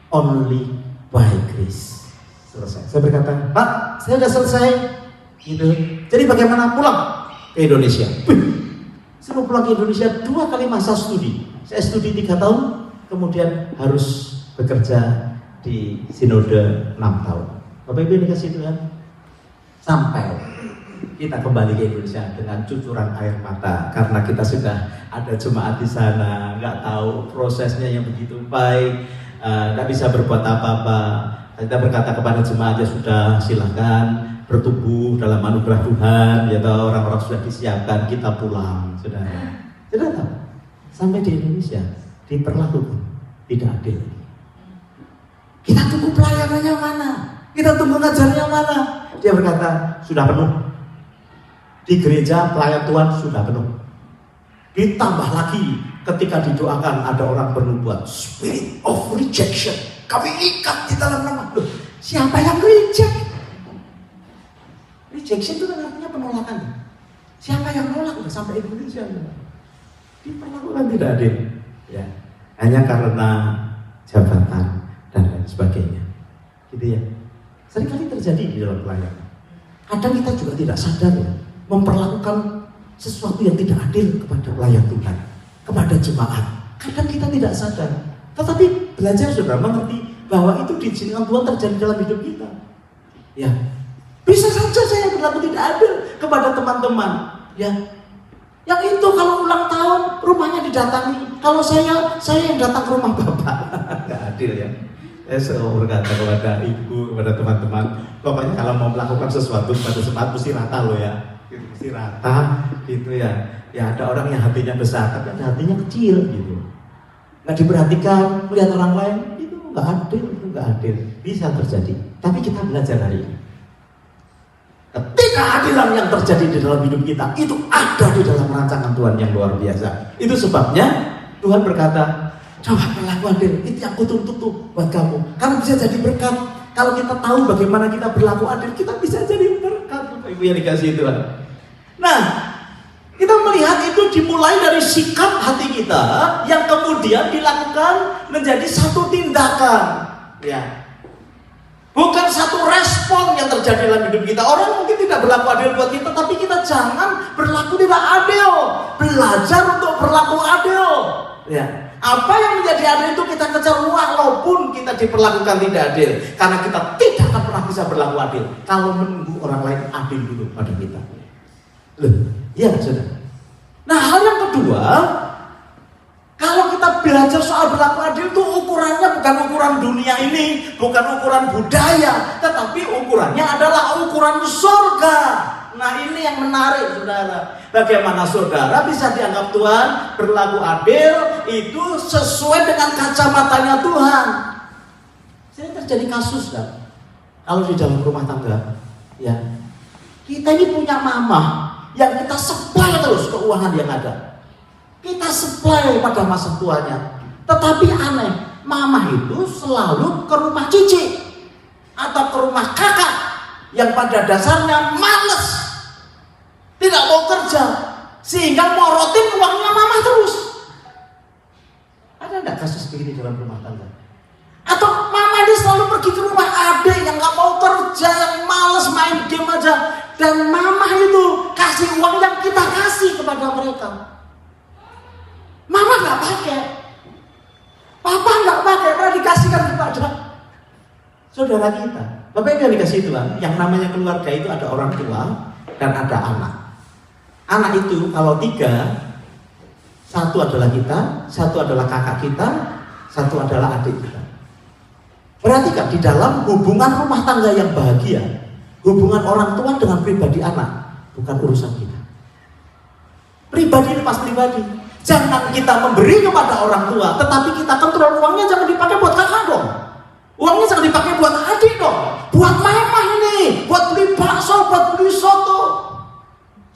only by grace. Selesai. Saya berkata, Pak, saya sudah selesai. Gitu. Jadi bagaimana pulang ke Indonesia? Saya mau pulang ke Indonesia 2 kali masa studi. Saya studi 3 tahun, kemudian harus bekerja di sinode 6 tahun. Bapak Ibu dikasih Tuhan, sampai kita kembali ke Indonesia dengan cucuran air mata karena kita sudah ada jemaat di sana, nggak tahu prosesnya yang begitu baik, nggak bisa berbuat apa-apa. Kita berkata kepada jemaat, ya sudah, silahkan bertumbuh dalam anugerah Tuhan, ya tahu orang-orang sudah disiapkan, kita pulang, saudara. Sudah tahu, sampai di Indonesia diperlakukan tidak adil. Kita tunggu pelayanannya mana? Kita tunggu ngajarnya mana? Dia berkata, sudah penuh. Di gereja pelayan Tuhan sudah penuh. Ditambah lagi ketika didoakan ada orang bernubuat, spirit of rejection. Kami ikat di dalam nama. Loh, siapa yang reject? Rejection itu kan artinya penolakan. Siapa yang nolak? Udah sampai Indonesia. Diperlakukan tidak adil. Ya, hanya karena jabatan dan lain sebagainya. Gitu ya. Seringkali terjadi di dalam pelayanan. Kadang kita juga tidak sadar ya, memperlakukan sesuatu yang tidak adil kepada pelayan Tuhan, kepada jemaat. Kadang kita tidak sadar. Tetapi belajar sudah mengerti bahwa itu diizinkan Tuhan terjadi dalam hidup kita. Ya, bisa saja saya berlaku tidak adil kepada teman-teman. Ya, yang itu kalau ulang tahun rumahnya didatangi, kalau saya yang datang ke rumah bapak, nggak adil ya. Saya selalu berkata kepada ibu, kepada teman-teman, pokoknya kalau mau melakukan sesuatu pada jemaat mesti rata loh ya, mesti rata gitu ya. Ya ada orang yang hatinya besar, tapi ada hatinya kecil gitu. Nggak diperhatikan, melihat orang lain, itu nggak adil, itu nggak adil. Bisa terjadi, tapi kita belajar hari ini. Ketidakadilan yang terjadi di dalam hidup kita itu ada di dalam rancangan Tuhan yang luar biasa. Itu sebabnya Tuhan berkata, coba berlaku adil, itu yang kutuntut tuh buat kamu. Karena bisa jadi berkat. Kalau kita tahu bagaimana kita berlaku adil, kita bisa jadi berkat. Bapak Ibu yang dikasihi Tuhan. Nah, kita melihat itu dimulai dari sikap hati kita yang kemudian dilakukan menjadi satu tindakan. Ya. Bukan satu respon yang terjadi dalam hidup kita. Orang mungkin tidak berlaku adil buat kita, tapi kita jangan berlaku tidak adil. Belajar untuk berlaku adil. Ya, apa yang menjadi adil itu kita kejar walaupun kita diperlakukan tidak adil, karena kita tidak akan pernah bisa berlaku adil kalau menunggu orang lain adil dulu pada kita. Loh, iya saudara. Nah, hal yang kedua, kalau kita belajar soal berlaku adil itu ukurannya bukan ukuran dunia ini, bukan ukuran budaya, tetapi ukurannya adalah ukuran surga. Nah, ini yang menarik saudara. Bagaimana saudara bisa dianggap Tuhan berlaku adil itu sesuai dengan kacamatanya Tuhan. Sering terjadi kasus kan? Kalau di dalam rumah tangga, ya, kita ini punya mama yang kita supply terus keuangan yang ada. Kita supply pada masa tuanya. Tetapi aneh, mama itu selalu ke rumah cici atau ke rumah kakak yang pada dasarnya males, tidak mau kerja, sehingga morotin uangnya mama terus. Ada enggak kasus begini dalam rumah tangga? Atau mama ini selalu pergi ke rumah adik yang nggak mau kerja, yang males main game aja, dan mama itu kasih uang yang kita kasih kepada mereka. Mama nggak pakai, papa nggak pakai, karena dikasihkan kepada saudara kita. Bapak Ibu yang dikasih Tuhan, yang namanya keluarga itu ada orang tua dan ada anak. Anak itu kalau 3, satu adalah kita, satu adalah kakak kita, satu adalah adik kita. Perhatikan, di dalam hubungan rumah tangga yang bahagia, hubungan orang tua dengan pribadi anak bukan urusan kita. Pribadi lepas pribadi. Jangan kita memberi kepada orang tua, tetapi kita kontrol uangnya jangan dipakai buat kakak dong. Uangnya jangan dipakai buat adik dong. Buat mama ini, buat beli bakso, buat beli soto.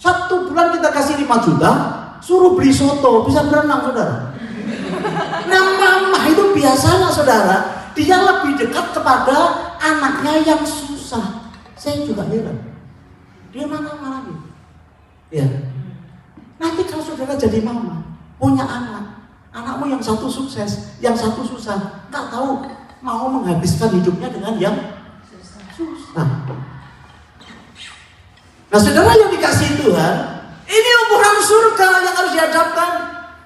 1 bulan kita kasih 5 juta, suruh beli soto, bisa berenang saudara. Nah, mama itu biasanya saudara, dia lebih dekat kepada anaknya yang susah. Saya juga heran. Dia mana-mana gitu. Ya. Nanti kalau saudara jadi mama, punya anak, anakmu yang satu sukses, yang satu susah, nggak tahu mau menghabiskan hidupnya dengan yang susah. Nah, saudara yang dikasihi Tuhan, ini ukuran surga yang harus dihadapkan.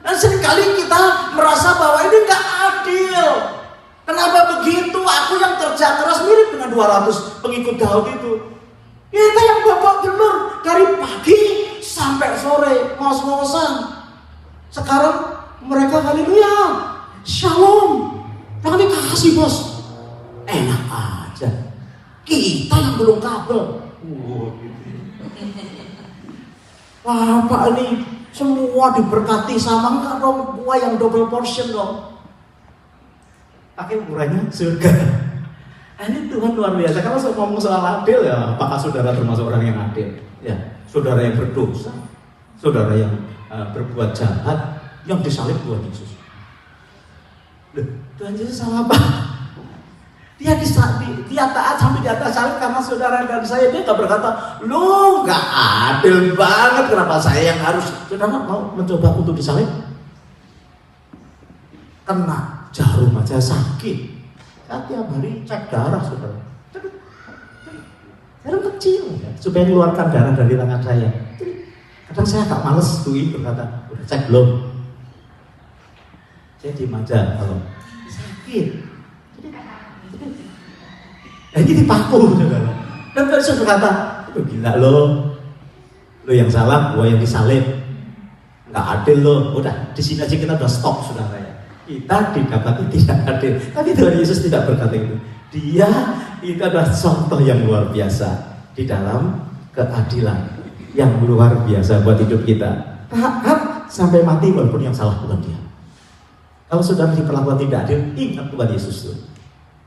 Dan seringkali kita merasa bahwa ini nggak adil. Kenapa begitu? Aku yang kerja keras mirip dengan 200 pengikut Daud itu. Kita yang babak belur dari pagi sampai sore ngos-ngosan. Sekarang mereka haleluya, shalom, jangan dikasih bos. Enak aja. Kita yang belum kabel. Bapak ini semua diberkati sama enggak dong, gua yang double portion dong. Pakai ukurannya surga. Ini Tuhan luar biasa. Kalau saya ngomong soal adil ya, apakah saudara termasuk orang yang adil? Ya, saudara yang berdosa, saudara yang berbuat jahat, yang disalib Tuhan Yesus. Loh, Tuhan Yesus salah apa? Dia taat sampai di atas salib karena saudara dan saya. Dia nggak berkata, lu nggak adil banget, kenapa saya yang harus? Saudara mau mencoba untuk disalib? Kena jarum aja sakit. Saya tiap hari cek darah saudara. Jarum kecil ya, supaya mengeluarkan darah dari tangan saya. Kadang saya agak males tuh berkata, udah cek belum? Saya diem aja kalau sakit. Ini dipaku saudara. Dan saya berkata, itu gila lo yang salah, gua yang disalib, nggak adil lo. Udah di sini aja kita udah stop saudara ya. Kita didapati tidak adil. Tapi Tuhan Yesus tidak berkata itu. Dia itu adalah contoh yang luar biasa di dalam keadilan yang luar biasa buat hidup kita. Taat sampai mati walaupun yang salah bukan dia. Kalau saudara diperlakukan tidak adil, ingat Tuhan Yesus tuh.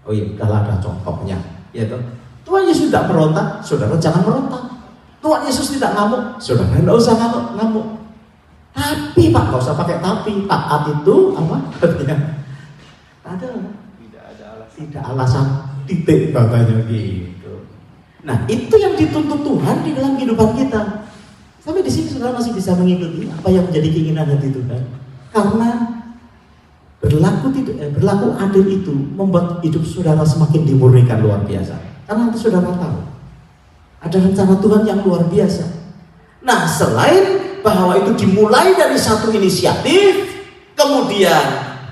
Oh iya, udahlah ada contohnya. Ya toh. Tuhan Yesus tidak merontak, saudara jangan merontak. Tuhan Yesus tidak ngamuk, saudara tidak usah ngamuk. Tapi Pak, nggak usah pakai tapi. Taat itu apa? Tidak alasan titik katanya gitu. Nah itu yang dituntut Tuhan di dalam kehidupan kita. Sampai di sini saudara masih bisa mengikuti apa yang menjadi keinginan hati Tuhan. Karena berlaku adil itu membuat hidup saudara semakin dimurnikan luar biasa. Karena nanti saudara tahu ada rencana Tuhan yang luar biasa. Nah selain bahwa itu dimulai dari satu inisiatif, kemudian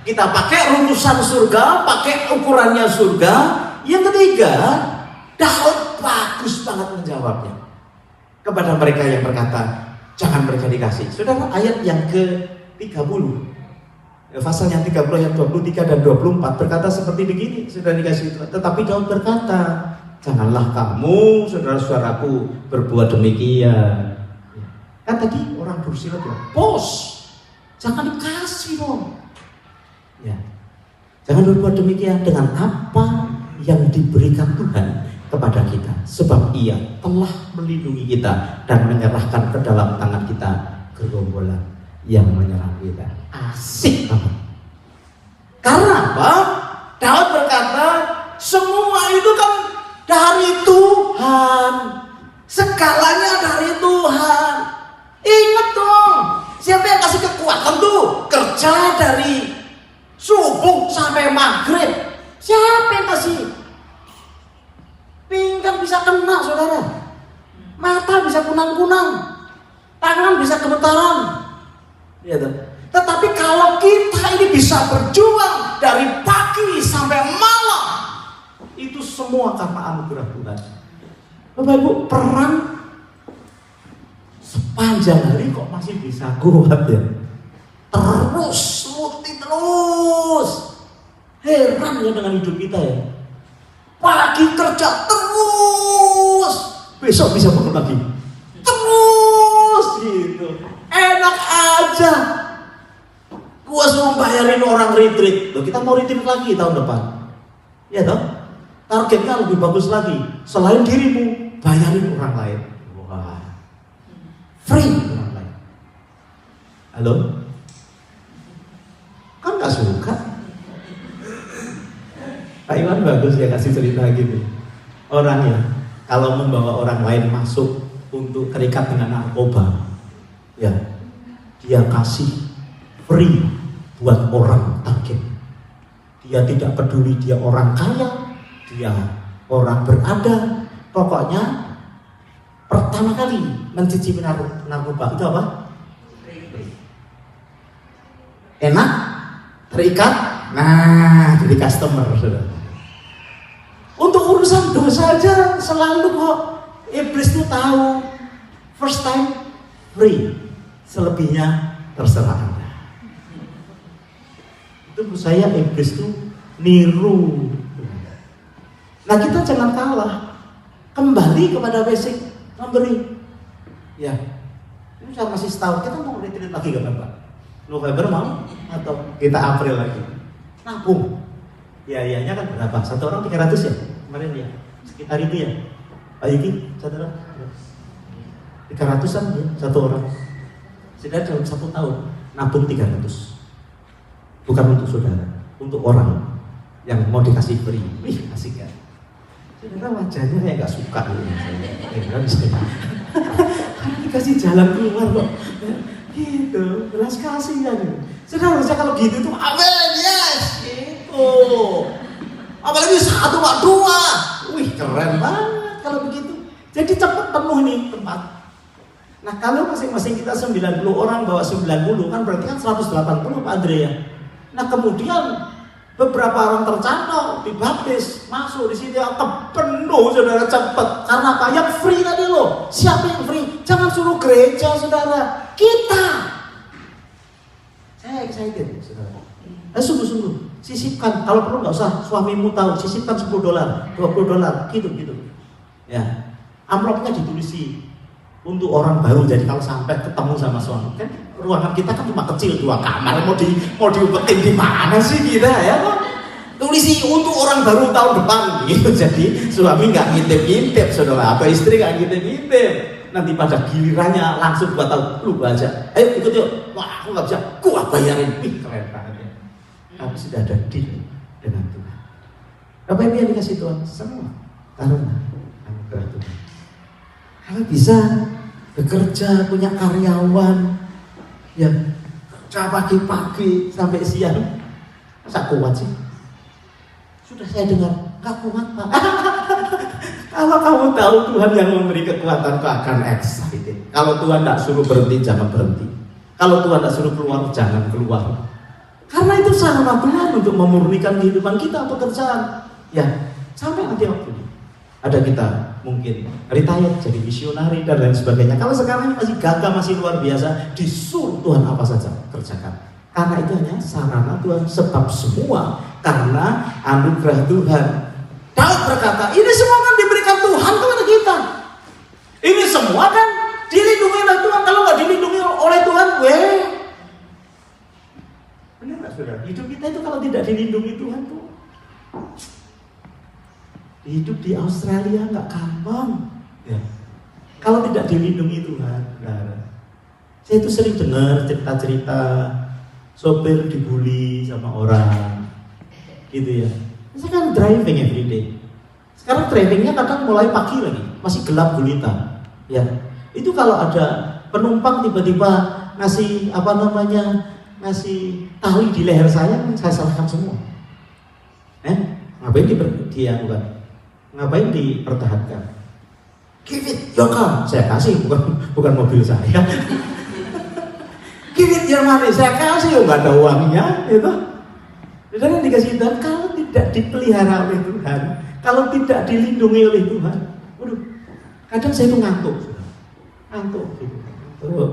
kita pakai rumusan surga, pakai ukurannya surga. Yang ketiga, Daud bagus banget menjawabnya kepada mereka yang berkata, jangan mereka dikasih. Saudara, ayat yang ke-30, pasal yang 30 ayat 23 dan 24 berkata seperti begini, sudah dikasih. Tetapi Daud berkata, janganlah kamu, saudara-saudaraku, berbuat demikian. Kan tadi orang bersilat ya, bos, jangan dikasih dong. Ya, jangan berbuat demikian dengan apa yang diberikan Tuhan kepada kita, sebab Ia telah melindungi kita dan menyerahkan ke dalam tangan kita gerombolan yang menyerang kita. Asik banget. Karena apa? Daud berkata, semua itu kan dari Tuhan, segalanya dari Tuhan. Ingat dong, siapa yang kasih kekuatan tuh? Kerja dari subuh sampai maghrib, siapa yang kasih? Pinggang bisa kena, saudara. Mata bisa kunang-kunang, tangan bisa gemetaran. Ya, tetapi kalau kita ini bisa berjuang dari pagi sampai malam, itu semua karena anugerah Tuhan. Bapak Ibu, perang sepanjang hari kok masih bisa kuat ya? Terus, terus. Heran ya dengan hidup kita ya. Pagi kerja terus, besok bisa bangun lagi terus gitu, enak aja. Gua mau bayarin orang retreat, loh kita mau retreat lagi tahun depan, ya toh, targetnya lebih bagus lagi. Selain dirimu, bayarin orang lain. Wah, free orang lain. Halo, kan nggak suka? Pak Iwan bagus ya kasih cerita gitu. Orang ya, kalau membawa orang lain masuk untuk terikat dengan narkoba, ya dia kasih free buat orang target. Dia tidak peduli dia orang kaya, dia orang berada, pokoknya pertama kali mencicipi narkoba itu apa? Enak, terikat, nah jadi customer, saudara. Untuk urusan dosa aja selalu kok iblis itu tahu, first time free, selebihnya terserah Anda. Itu menurut saya iblis itu niru. Nah kita jangan kalah, kembali kepada basic, memberi. Ya, ini saya masih setahun, kita mau retreat lagi gak Pak? November mau? Atau kita April lagi? Nabung. Biayanya kan berapa? Satu orang 300 ya? Kemarin ya? Sekitar itu ya? Pak Yuki, satu orang? 300an ya, satu orang. Sudah dalam 1 tahun, nabung 300. Bukan untuk saudara, untuk orang yang mau dikasih free. Wih, asik ya. Saudara wajahnya kayak gak suka gitu. Karena dikasih jalan keluar kok. Gitu, belas kasih ya gitu. Saudara harusnya kalau gitu tuh, amin, yes, gitu. Apalagi 1 Pak 2. Wih, keren banget kalau begitu. Jadi cepat penuh nih tempat. Nah kalau masing-masing kita 90 orang bawa 90 kan berarti kan 180 Pak Andre ya. Nah kemudian beberapa orang tercantol, dibaptis, masuk di sini penuh, saudara, cepat. Karena apa? Yang free tadi loh. Siapa yang free? Jangan suruh gereja, saudara. Kita. Saya excited, saudara. Sungguh-sungguh, sisipkan. Kalau perlu nggak usah suamimu tahu. Sisipkan $10, $20, gitu. Ya, amplopnya ditulisi untuk orang baru. Jadi kalau sampai ketemu sama suami, kan ruangan kita kan cuma kecil 2 kamar. Mau diumpetin di mana sih kita ya? Tulisi untuk orang baru tahun depan gitu. Jadi suami nggak ngintip-ngintip, saudara, atau istri nggak ngintip-ngintip. Nanti pada gilirannya langsung gua tahu, lu aja. Ayo ikut yuk. Wah, aku nggak bisa. Gua bayarin. Ih, keren banget ya. Aku sudah ada deal dengan Tuhan. Apa yang dikasih Tuhan? Semua karena anugerah Tuhan. Kalau bisa bekerja, punya karyawan, ya kerja pagi-pagi sampai siang, masa kuat sih? Sudah saya dengar, gak kuat Pak. Kalau kamu tahu Tuhan yang memberi kekuatan, kau akan excited. Kalau Tuhan tidak suruh berhenti, jangan berhenti. Kalau Tuhan tidak suruh keluar, jangan keluar. Karena itu sarana Tuhan untuk memurnikan kehidupan kita, pekerjaan. Ya, sampai nanti waktunya. Ada kita mungkin retired jadi misionari dan lain sebagainya. Kalau sekarang masih gagah, masih luar biasa, disuruh Tuhan apa saja kerjakan. Karena itu hanya sarana Tuhan, sebab semua karena anugerah Tuhan. Daud berkata, ini semua kan diberikan Tuhan kepada kita. Ini semua kan dilindungi oleh Tuhan. Kalau nggak dilindungi oleh Tuhan, benar nggak saudara? Hidup kita itu kalau tidak dilindungi Tuhan tuh, hidup di Australia nggak gampang. Ya. Kalau tidak dilindungi Tuhan, saudara. Saya itu sering dengar cerita-cerita sopir dibully sama orang, gitu ya. Saya kan driving every day. Sekarang drivingnya kadang mulai pagi lagi, masih gelap gulita. Ya, itu kalau ada penumpang tiba-tiba ngasih ngasih tali di leher saya salahkan semua. Ngapain ngapain dipertahankan? Give it your car, saya kasih, bukan mobil saya. Give it your money, saya kasih, nggak ada uangnya, itu. Dan dikasih Tuhan, kalau tidak dipelihara oleh Tuhan, kalau tidak dilindungi oleh Tuhan, waduh, kadang saya itu ngantuk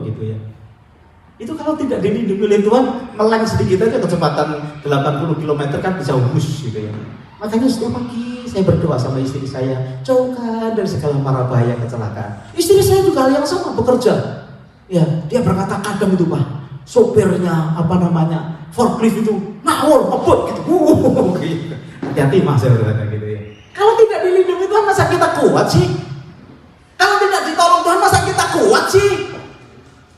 gitu ya. Itu kalau tidak dilindungi oleh Tuhan, meleng sedikit aja kecepatan 80 km kan bisa wush gitu ya. Makanya setiap pagi saya berdoa sama istri saya, jauhkan dari segala mara bahaya kecelakaan. Istri saya juga hal yang sama, bekerja. Ya, dia berkata kadang itu Pak, sopirnya forklift itu ngawur, ngebut gitu. Gitu. Hati-hati Mas, saya berkata gitu ya. Kalau tidak dilindungi Tuhan, masa kita kuat sih? Kalau tidak ditolong Tuhan, masa kita kuat sih?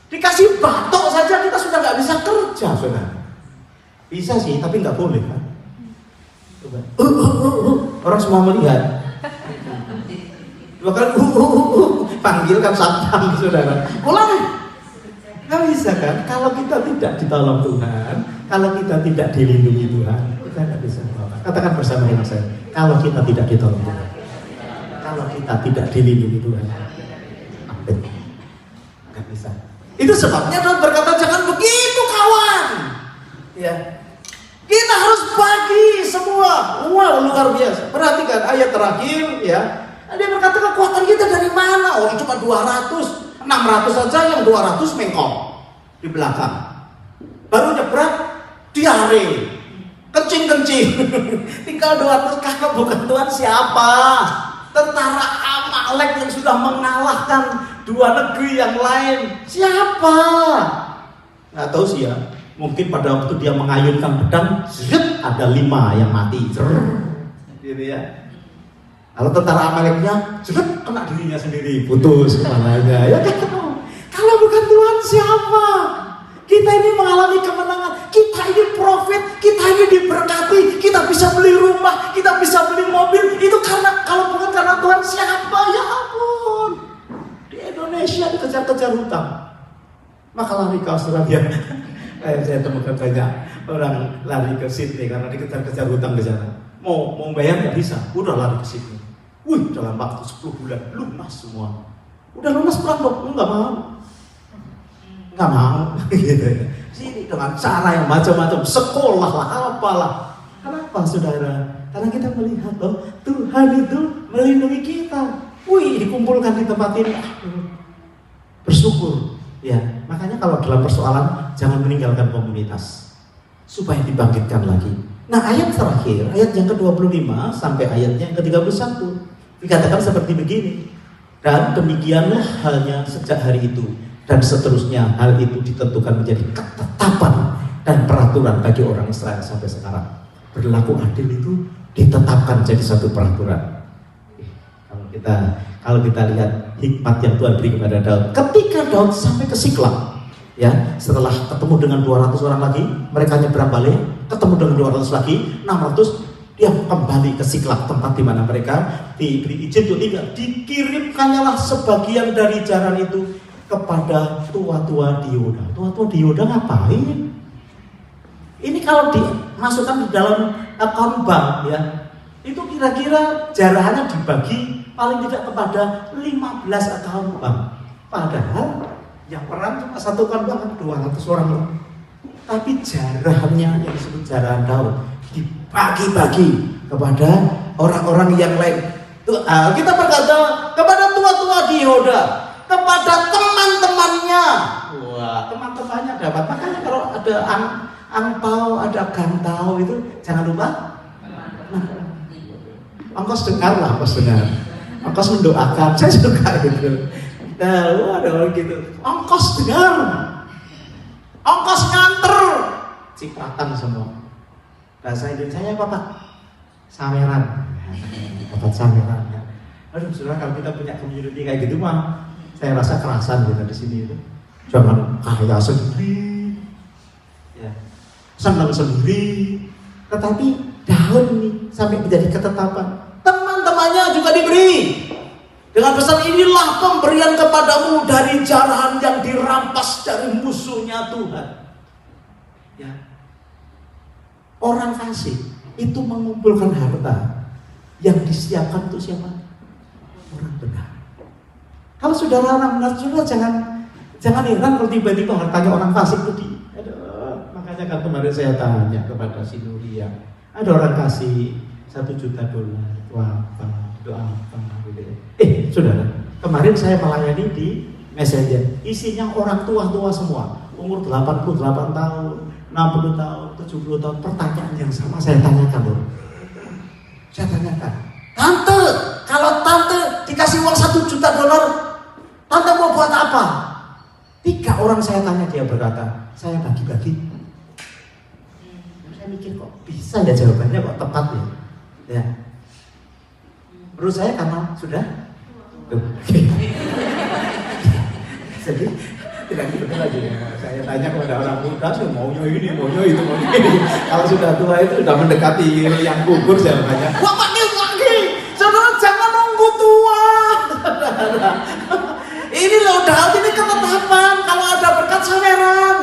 Dikasih batok saja kita sudah nggak bisa kerja, saudara. Bisa sih, tapi nggak boleh kan? Coba. Orang semua melihat. Dua kali panggilkan satpam, saudara. Ulang. Nggak bisa kan? Kalau kita tidak ditolong Tuhan, kalau kita tidak dilindungi Tuhan, kita nggak bisa. Katakan bersama dengan saya. Kalau kita tidak ditolong Tuhan, kalau kita tidak dilindungi Tuhan, amin. Nggak bisa. Itu sebabnya Tuhan berkata jangan begitu kawan. Ya. Kita harus bagi semua. Wah, luar biasa. Perhatikan ayat terakhir ya. Dia berkata kekuatan kita dari mana? Orang cuma 200, 600 saja, yang 200 mengkok di belakang. Baru nyebrang diare. Kencing-kencing. Tinggal 200, kakak bukan Tuhan siapa? Tentara Amalek yang sudah mengalahkan 2 negeri yang lain. Siapa? Nggak tahu sih ya. Mungkin pada waktu dia mengayunkan pedang, ada 5 yang mati. Gitu ya. Kalau tentara Amaleknya, kena dirinya sendiri, putus kepalanya. Ya kan? Kalau bukan Tuhan siapa? Kita ini mengalami kemenangan, kita ini profit, kita ini diberkati, kita bisa beli rumah, kita bisa beli mobil. Itu karena, kalau bukan karena Tuhan siapa? Ya ampun. Di Indonesia dikejar-kejar hutang, maka lari ke Australia. Saya temukan banyak orang lari ke Sydney karena dikejar-kejar hutang ke sana. Mau bayar nggak bisa, udah lari ke Sydney. Wih, dalam waktu 10 bulan lunas semua. Udah lunas pelan dok, nggak mau. Gitu. Sini dengan cara yang macam-macam, sekolah lah, apalah. Kenapa saudara? Karena kita melihat loh, Tuhan itu melindungi kita. Wih, dikumpulkan di tempat ini. Bersyukur. Ya, makanya kalau dalam persoalan jangan meninggalkan komunitas supaya dibangkitkan lagi. Nah, ayat terakhir, ayat yang ke-25 sampai ayatnya yang ke-31 dikatakan seperti begini. Dan demikianlah halnya sejak hari itu dan seterusnya, hal itu ditentukan menjadi ketetapan dan peraturan bagi orang Israel sampai sekarang. Berlaku adil itu ditetapkan jadi satu peraturan. Kalau kita lihat hikmat yang Tuhan beri kepada Daud, ketika Daud sampai ke Siklag, ya, setelah ketemu dengan 200 orang lagi, mereka nyebrang balik, ketemu dengan 200 lagi, 600, dia kembali ke Siklag, tempat di mana mereka diberi izin untuk tinggal. Dikirimkannya sebagian dari jaran itu kepada tua-tua di Yehuda. Tua-tua di Yehuda ngapain? Ini kalau dimasukkan di dalam account bank, ya, itu kira-kira jarahannya dibagi paling tidak kepada 15 account bank. Padahal yang peran cuma satu account bank 200 orang loh. Tapi jarahannya yang disebut jarahan Daud dibagi-bagi kepada orang-orang yang lain. Kita berkata kepada tua-tua di Yehuda, kepada teman-temannya. Wah, teman-temannya dapat. Makanya kalau ada angpau, ada gantau itu jangan lupa. Ongkos dengar lah, ongkos dengar. Ongkos mendoakan, saya suka gitu. Nah, ada orang gitu. Ongkos dengar, ongkos nganter, cipratan semua. Bahasa Indonesia apa Pak? Saweran. Dapat saweran. Aduh, saudara, kalau kita punya community kayak gitu mah, saya rasa kerasan gitu di sini itu. Jangan kaya sendiri, ya, senang sendiri. Tetapi Daud nih sampai menjadi ketetapan. Teman-temannya juga diberi dengan pesan, inilah pemberian kepadamu dari jarahan yang dirampas dari musuhnya Tuhan. Ya. Orang kasih itu mengumpulkan harta yang disiapkan untuk siapa? Orang benar. Kalau saudara orang benar, saudara jangan heran kalau tiba-tiba hartanya orang fasik itu makanya kan kemarin saya tanya kepada si Nuria, ada orang kasih $1 juta, itu apa, itu apa gitu ya. Saudara, kemarin saya melayani di Messenger, isinya orang tua-tua semua, umur 88 tahun, 60 tahun, 70 tahun, pertanyaan yang sama saya tanyakan loh. Saya tanyakan, tante, kalau tante dikasih uang $1 juta, tante mau buat apa? 3 orang saya tanya, dia berkata, saya bagi-bagi. Saya mikir kok bisa ya jawabannya, kok tepat ya. Ya. Menurut saya karena sudah. Jadi tidak gitu lagi ya. Saya tanya kepada orang muda, maunya ini, maunya itu, maunya ini. Kalau sudah tua itu sudah mendekati yang gugur, saya tanya, wah panggil lagi, saudara jangan nunggu tua. Ini loh Daud, ini ketetapan. Kalau ada berkat saweran,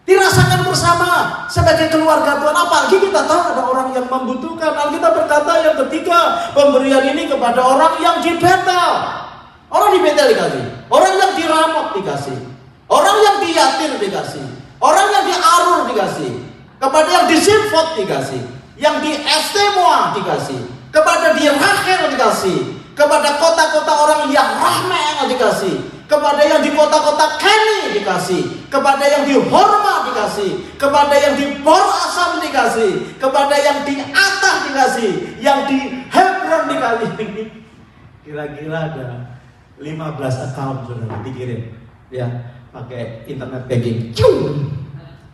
dirasakan bersama sebagai keluarga Tuhan. Apalagi kita tahu ada orang yang membutuhkan. Alkitab berkata yang ketiga, pemberian ini kepada orang yang di Betel. Orang di Betel dikasih, orang yang di Ramot dikasih, orang yang di Yatir dikasih, orang yang di Arur dikasih, kepada yang di Simfot dikasih, yang di Estemoa dikasih, kepada di Rachel dikasih, kepada kota-kota orang yang Rahmeh dikasih, kepada yang di kota-kota Keni dikasih, kepada yang di Horma dikasih, kepada yang di Bor Asam dikasih, kepada yang di Atah dikasih, yang di Hebron dikasih. Kira-kira ada 15 account saudara dikirim, ya, pakai internet banking.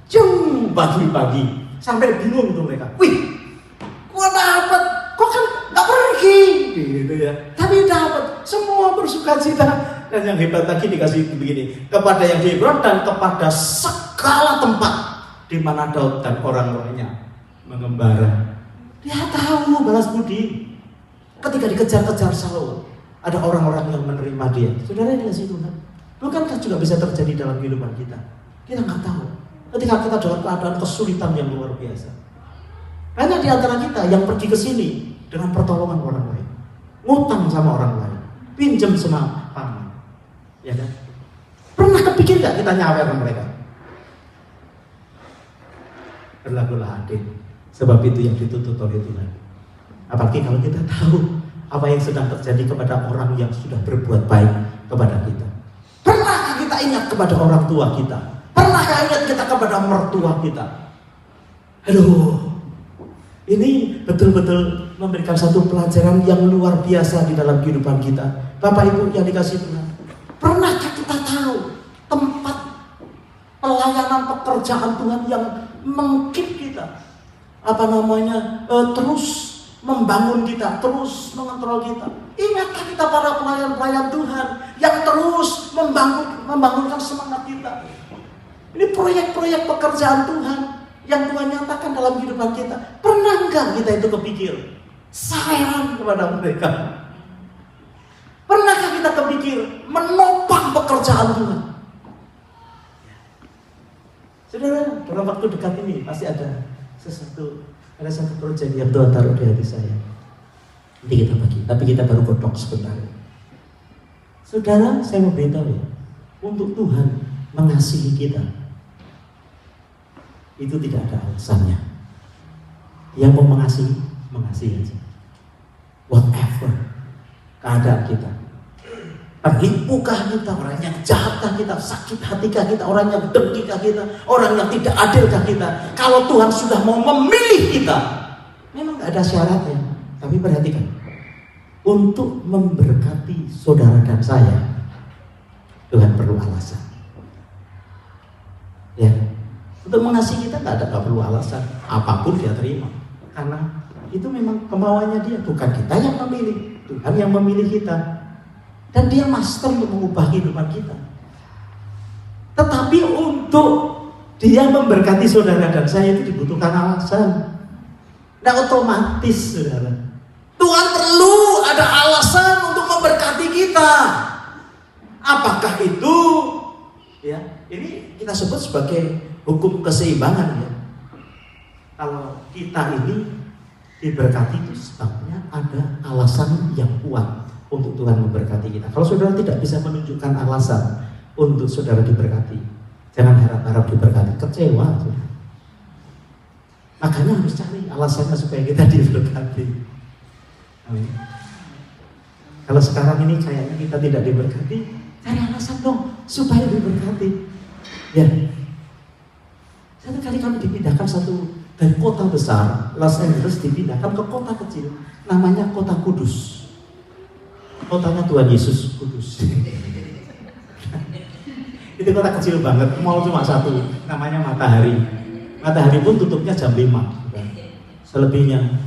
Cung, bagi-bagi, sampai bingung tuh mereka. Wih, gua dapat, kok kan nggak pergi, gitu ya. Tapi dapat, semua bersukacita. Dan yang hebat lagi dikasih begini, kepada yang di Hebron dan kepada segala tempat di mana Daud dan orang-orangnya mengembara. Dia tahu balas budi. Ketika dikejar-kejar Saul, ada orang-orang yang menerima dia. Saudara, dikasih Tuhan. Bukankah juga bisa terjadi dalam kehidupan kita? Kita nggak tahu. Ketika kita dalam keadaan kesulitan yang luar biasa, banyak di antara kita yang pergi ke sini dengan pertolongan orang lain, ngutang sama orang lain, pinjam sama paman, ya kan? Pernah kepikir nggak kita nyawer mereka? Berlakulah adil, sebab itu yang dituntut oleh Tuhan. Apalagi kalau kita tahu apa yang sedang terjadi kepada orang yang sudah berbuat baik kepada kita. Pernahkah kita ingat kepada orang tua kita? Pernahkah ingat kita kepada mertua kita? Aduh, ini betul-betul memberikan satu pelajaran yang luar biasa di dalam kehidupan kita. Bapak Ibu yang dikasihi Tuhan, pernahkah kita tahu tempat pelayanan pekerjaan Tuhan yang mengkeep kita, terus membangun kita, terus mengontrol kita? Ingatkah kita para pelayan-pelayan Tuhan yang terus membangunkan semangat kita? Ini proyek-proyek pekerjaan Tuhan yang Tuhan nyatakan dalam kehidupan kita. Pernah enggak kita itu kepikir saweran kepada mereka? Pernahkah kita kepikir menopang pekerjaan Tuhan? Saudara, dalam waktu dekat ini pasti ada sesuatu Ada satu proyek yang Tuhan taruh di hati saya. Nanti kita bagi, tapi kita baru godok sebentar. Saudara, saya mau beritahu ya, untuk Tuhan mengasihi kita, itu tidak ada alasannya. Yang mau mengasihi aja. Whatever keadaan kita, penipukah kita, orang yang jahatkah kita, sakit hatikah kita, orang yang dengkikah kita, orang yang tidak adilkah kita. Kalau Tuhan sudah mau memilih kita, memang gak ada syaratnya. Tapi perhatikan, untuk memberkati saudara dan saya, Tuhan perlu alasan. Ya, untuk mengasihi kita gak perlu alasan, apapun dia terima, karena itu memang kemauannya dia, bukan kita yang memilih, Tuhan yang memilih kita. Dan dia master untuk mengubah kehidupan kita. Tetapi untuk dia memberkati saudara dan saya itu dibutuhkan alasan. Nah, otomatis saudara, Tuhan perlu ada alasan untuk memberkati kita. Apakah itu? Ya, ini kita sebut sebagai hukum keseimbangan ya. Kalau kita ini diberkati itu sebabnya ada alasan yang kuat untuk Tuhan memberkati kita. Kalau saudara tidak bisa menunjukkan alasan untuk saudara diberkati, jangan harap-harap diberkati, kecewa saudara. Makanya harus cari alasannya supaya kita diberkati. Amin. Kalau sekarang ini kayaknya kita tidak diberkati, cari alasan dong supaya diberkati. Ya. Satu kali kami dipindahkan dari kota besar Los Angeles dipindahkan ke kota kecil, namanya Kota Kudus. Kotanya Tuhan Yesus Kudus. Itu kota kecil banget, mall cuma satu, namanya Matahari. Matahari pun tutupnya jam 5. Selebihnya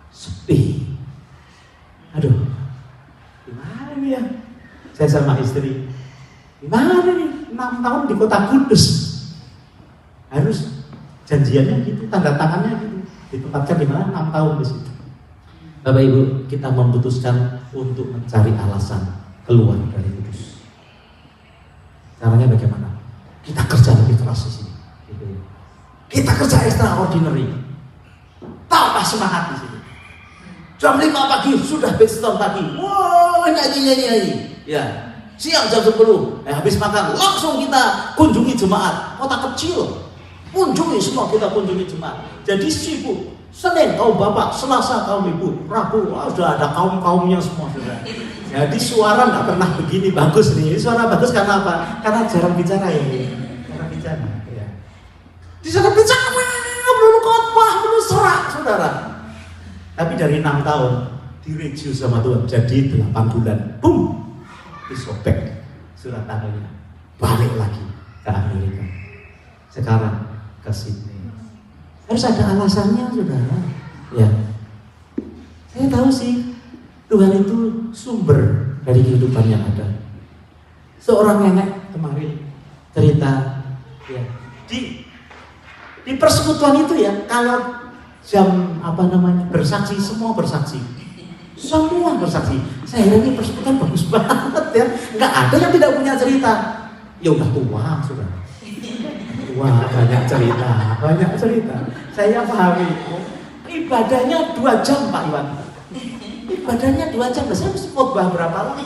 sepi. Aduh, gimana nih ya? Saya sama istri, gimana nih? 6 tahun di Kota Kudus. Harus janjiannya gitu, tanda tangannya gitu. Ditempatkan di mana? 6 tahun di situ. Bapak Ibu, kita memutuskan untuk mencari alasan keluar dari Kudus. Caranya bagaimana? Kita kerja lebih keras di sini. Gitu. Kita kerja extraordinary, tambah semangat di sini. Jam 5 pagi sudah baston pagi, wah nyanyi. Ya, siang jam 10, habis makan langsung kita kunjungi jemaat. Kota kecil, kunjungi semua, kita kunjungi jemaat. Jadi sibuk. Senin kaum bapak, Selasa kaum ibu, Rabu sudah ada kaum-kaumnya semua sudah. Jadi suara nggak pernah begini bagus nih. Suara bagus karena apa? Karena jarang bicara ya. Jarang bicara. Ya. Di sana bicara, belum khotbah, belum serak, saudara. Tapi dari 6 tahun direview sama Tuhan, jadi 8 bulan, boom, disobek surat tangannya, balik lagi ke Amerika. Sekarang ke Sydney. Harus ada alasannya, saudara. Ya, saya tahu sih Tuhan itu sumber dari kehidupan yang ada. Seorang nenek kemarin cerita, ya, di persekutuan itu ya, kalau jam bersaksi, semua bersaksi. Saya ini persekutuan bagus banget ya, nggak ada yang tidak punya cerita. Ya udah tua, saudara. Wah, banyak cerita. Saya pahami. Ibadahnya 2 jam, Pak Iwan. Ibadahnya 2 jam. Saya mesti khotbah berapa lama?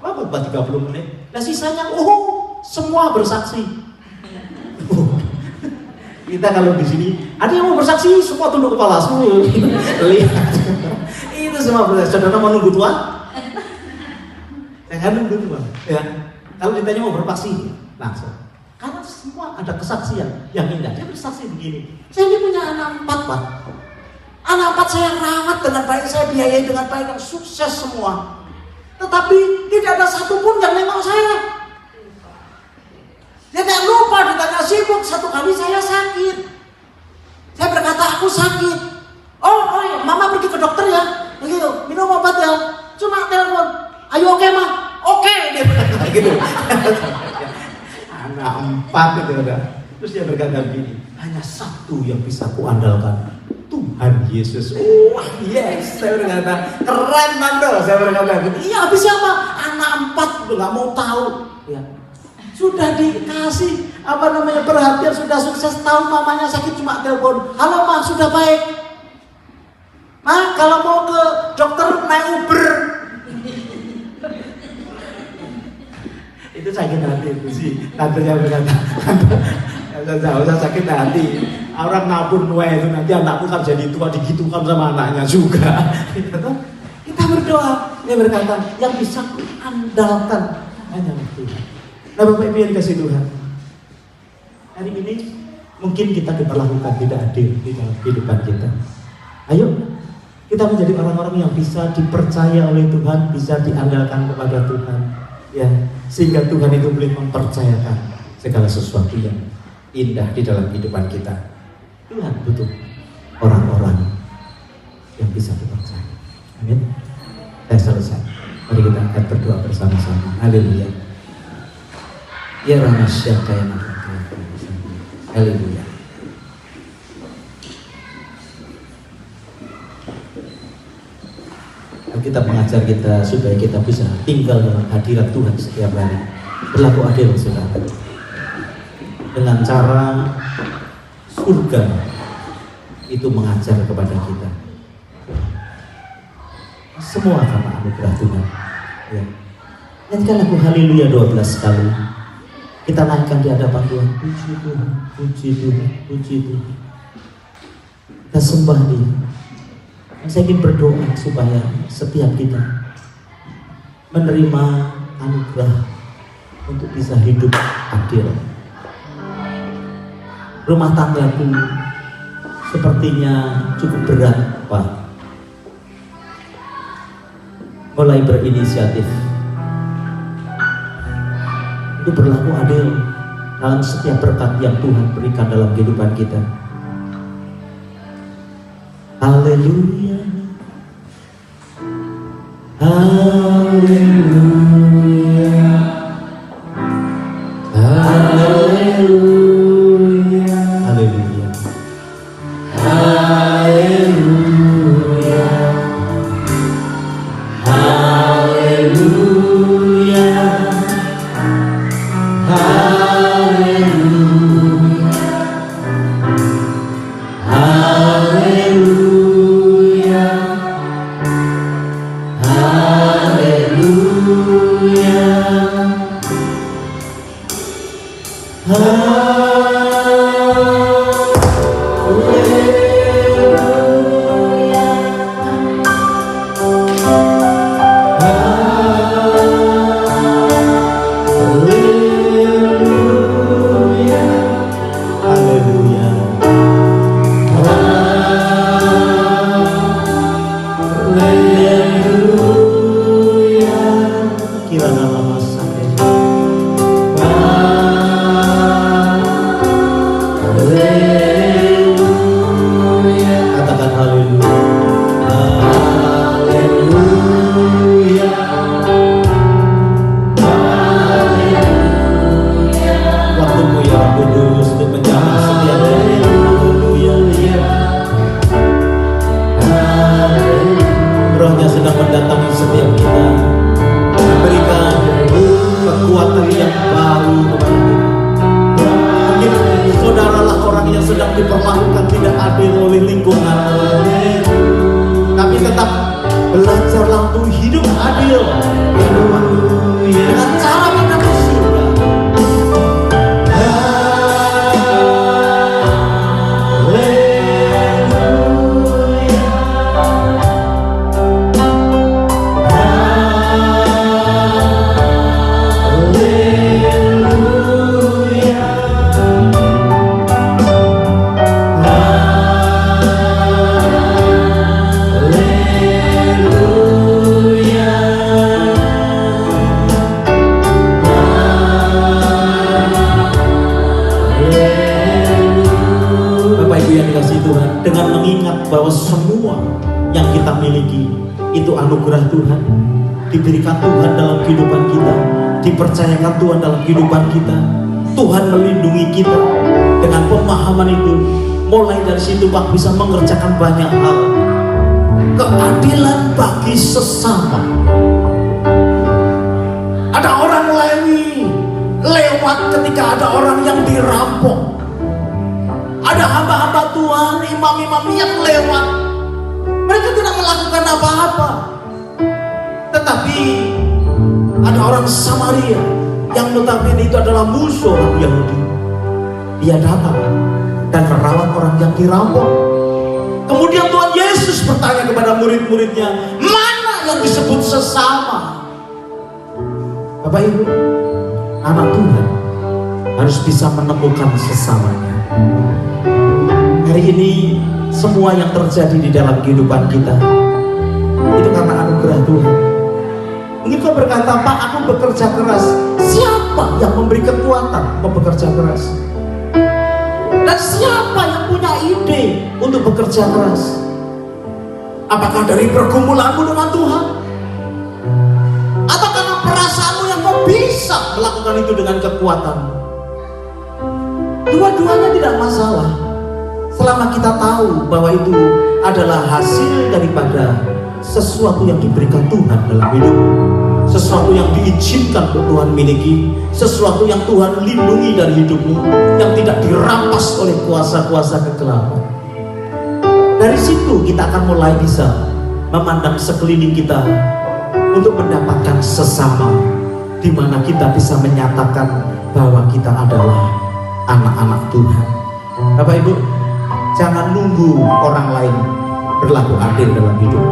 Khotbah 30 menit. Nah sisanya, semua bersaksi. Kita kalau di sini, ada yang mau bersaksi, semua tunduk kepala semua. Lihat. Itu semua bersaksi. Saudara mau nunggu Tuhan? Jangan nunggu Tuhan. Ya. Kalau ditanya mau bersaksi, langsung. Karena semua ada kesaksian yang indah. Dia bersaksi begini, saya ini punya anak 4, Pak. Anak 4 saya rawat dengan baik, saya biayai dengan baik, dan sukses semua. Tetapi tidak ada satupun yang nengok saya. Dia tidak lupa ditanya sibuk. Satu kali saya sakit, saya berkata aku sakit. Oh ya, mama pergi ke dokter ya. Ayo minum obat ya. Cuma telepon, ayo oke Ma, oke. Dia berkata gitu. Anak 4 itu ada. Terus dia berkata begini, hanya satu yang bisa kuandalkan, Tuhan Yesus. Wah yes, saya berkata keren Mando. Saya berkata gitu. Iya, habis siapa? Anak 4 udah nggak mau tahu. Ya, sudah dikasih perhatian, sudah sukses, tahu mamanya sakit, cuma telepon, halo Ma, sudah baik. Ma, kalau mau ke dokter naik Uber. Itu sakit hati itu sih. Tantenya berkata, nggak usah sakit hati. Orang nabur nuai itu nanti anakku kan jadi tua digitukan sama anaknya juga. Kita berdoa, dia berkata yang bisa andalkan hanya Tuhan. Nah Bapak Ibu yang dikasih Tuhan, hari ini mungkin kita diperlakukan tidak adil di dalam kehidupan kita. Ayo kita menjadi orang-orang yang bisa dipercaya oleh Tuhan, bisa diandalkan kepada Tuhan, ya, sehingga Tuhan itu boleh mempercayakan segala sesuatu yang indah di dalam kehidupan kita. Tuhan butuh orang-orang yang bisa dipercaya. Amin. Saya selesai. Mari kita akan berdoa bersama-sama. Haleluya. Ya Ramasya kaya nama Tuhan. Haleluya. Kita mengajar kita supaya kita bisa tinggal dalam hadirat Tuhan setiap hari. Berlaku adil saudara. Dengan cara surga itu mengajar kepada kita. Semua karena anugerah Tuhan. Ya. Nyanyikan lagu Haleluya 12 kali. Kita naikkan di hadapan Tuhan. Puji Tuhan, puji Tuhan, puji Tuhan. Kita sembah Dia. Dan saya ingin berdoa supaya setiap kita menerima anugerah untuk bisa hidup adil. Rumah tanggaku sepertinya cukup berat, Pak. Mulai berinisiatif itu berlaku adil dalam setiap berkat yang Tuhan berikan dalam kehidupan kita. Haleluya, haleluya, haleluya, haleluya, haleluya, haleluya, diperlakukan tidak adil oleh lingkungan, tapi tetap belajarlah untuk hidup adil dengan cara menembus surga. Dengan mengingat bahwa semua yang kita miliki itu anugerah Tuhan, diberikan Tuhan dalam kehidupan kita, dipercayakan Tuhan dalam kehidupan kita. Tuhan melindungi kita. Dengan pemahaman itu, mulai dari situ Pak bisa mengerjakan banyak hal. Keadilan bagi sesama. Ada orang Lewi lewat ketika ada orang yang dirampok. Ada hamba-hamba Tuhan, imam-imam yang lewat Mereka tidak melakukan apa-apa. Tetapi ada orang Samaria yang notabene itu adalah musuh orang Yahudi. Dia datang dan merawat orang yang dirampok. Kemudian Tuhan Yesus bertanya kepada murid-muridnya, mana yang disebut sesama? Bapak Ibu, anak Tuhan harus bisa menemukan sesamanya. Hari ini semua yang terjadi di dalam kehidupan kita itu karena anugerah Tuhan. Mungkin kau berkata, Pak, aku bekerja keras. Siapa yang memberi kekuatan kau bekerja keras? Dan siapa yang punya ide untuk bekerja keras? Apakah dari pergumulanmu dengan Tuhan? Atau karena perasaanmu yang kau bisa melakukan itu dengan kekuatan? Dua-duanya tidak masalah, selama kita tahu bahwa itu adalah hasil daripada sesuatu yang diberikan Tuhan dalam hidup, sesuatu yang diizinkan Tuhan miliki, sesuatu yang Tuhan lindungi dari hidupmu, yang tidak dirampas oleh kuasa-kuasa kegelapan. Dari situ kita akan mulai bisa memandang sekeliling kita untuk mendapatkan sesama, di mana kita bisa menyatakan bahwa kita adalah anak-anak Tuhan. Bapak Ibu, jangan nunggu orang lain berlaku adil dalam hidup.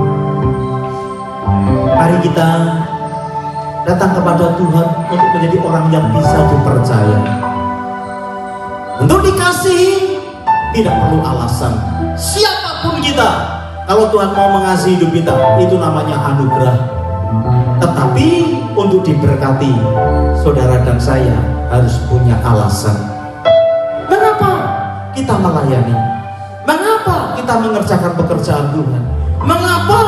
Mari kita datang kepada Tuhan untuk menjadi orang yang bisa dipercaya. Untuk dikasihi tidak perlu alasan. Siapapun kita, kalau Tuhan mau mengasihi hidup kita, itu namanya anugerah. Tetapi untuk diberkati, saudara dan saya harus punya alasan. Mengapa kita melayani? Mengapa kita mengerjakan pekerjaan Tuhan? Mengapa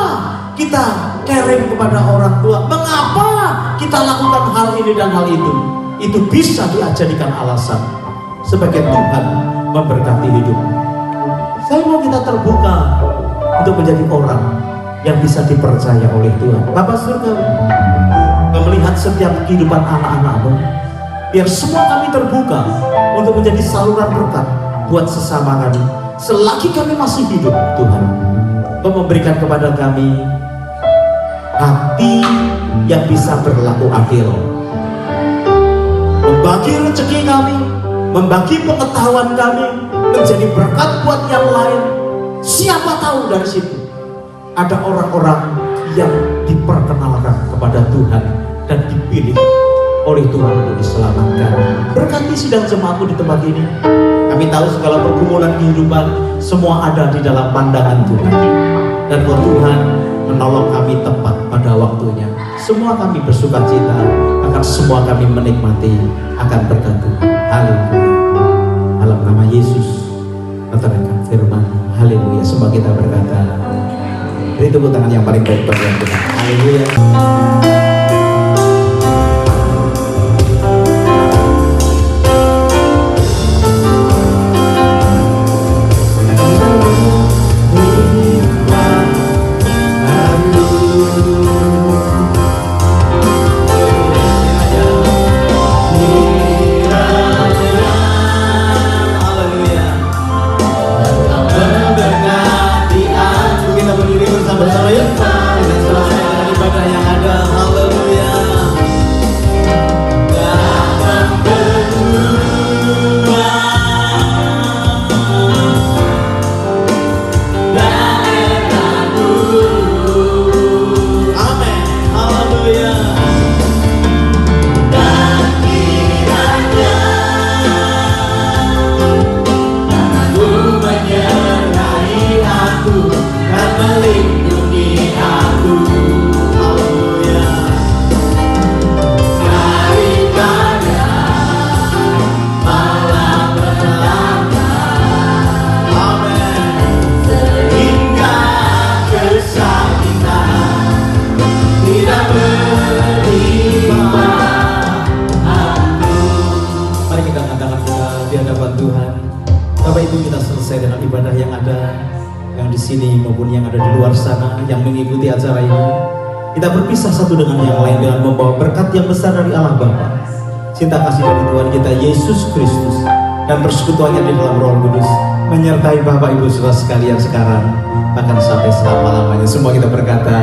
kita caring kepada orang tua? Mengapa kita lakukan hal ini dan hal itu? Itu bisa dijadikan alasan sebagai Tuhan memberkati hidup. Saya mau kita terbuka untuk menjadi orang yang bisa dipercaya oleh Tuhan. Bapak surga, melihat setiap kehidupan anak-anakmu, biar semua kami terbuka untuk menjadi saluran berkat buat sesama kami. Selagi kami masih hidup, Tuhan, Kau memberikan kepada kami hati yang bisa berlaku adil, membagi rezeki kami, membagi pengetahuan kami, menjadi berkat buat yang lain. Siapa tahu dari situ ada orang-orang yang diperkenalkan kepada Tuhan dan dipilih oleh Tuhan untuk diselamatkan. Berkati sidang jemaatmu di tempat ini. Kami tahu segala pergumulan kehidupan semua ada di dalam pandangan Tuhan, dan Tuhan menolong kami tepat pada waktunya. Semua kami bersuka cita, akan semua kami menikmati akan berkat Tuhan. Haleluya. Dalam nama Yesus katakan firman. Haleluya. Semua kita berkata, beri tepuk tangan yang paling baik bagi Tuhan. Haleluya. Bersama ya, dengan selama ibadah yang ada. Haleluya. Datang berdua daerahku. Amin. Haleluya. Dan kiranya aku menyertai aku dan melindungi aku. Haleluya. Daripada malapetaka. Amin. Sehingga kesakitan tidak menimpa aku. Mari kita angkat kita di hadapan Tuhan. Bapak Ibu, kita selesai dengan ibadah yang ada, yang di sini maupun yang ada di luar sana yang mengikuti acara ini. Kita berpisah satu dengan yang lain dengan membawa berkat yang besar dari Allah Bapa, cinta kasih dari Tuhan kita Yesus Kristus, dan persekutuannya di dalam Roh Kudus menyertai Bapak Ibu Saudara sekalian sekarang bahkan sampai selama-lamanya. Semua kita berkata,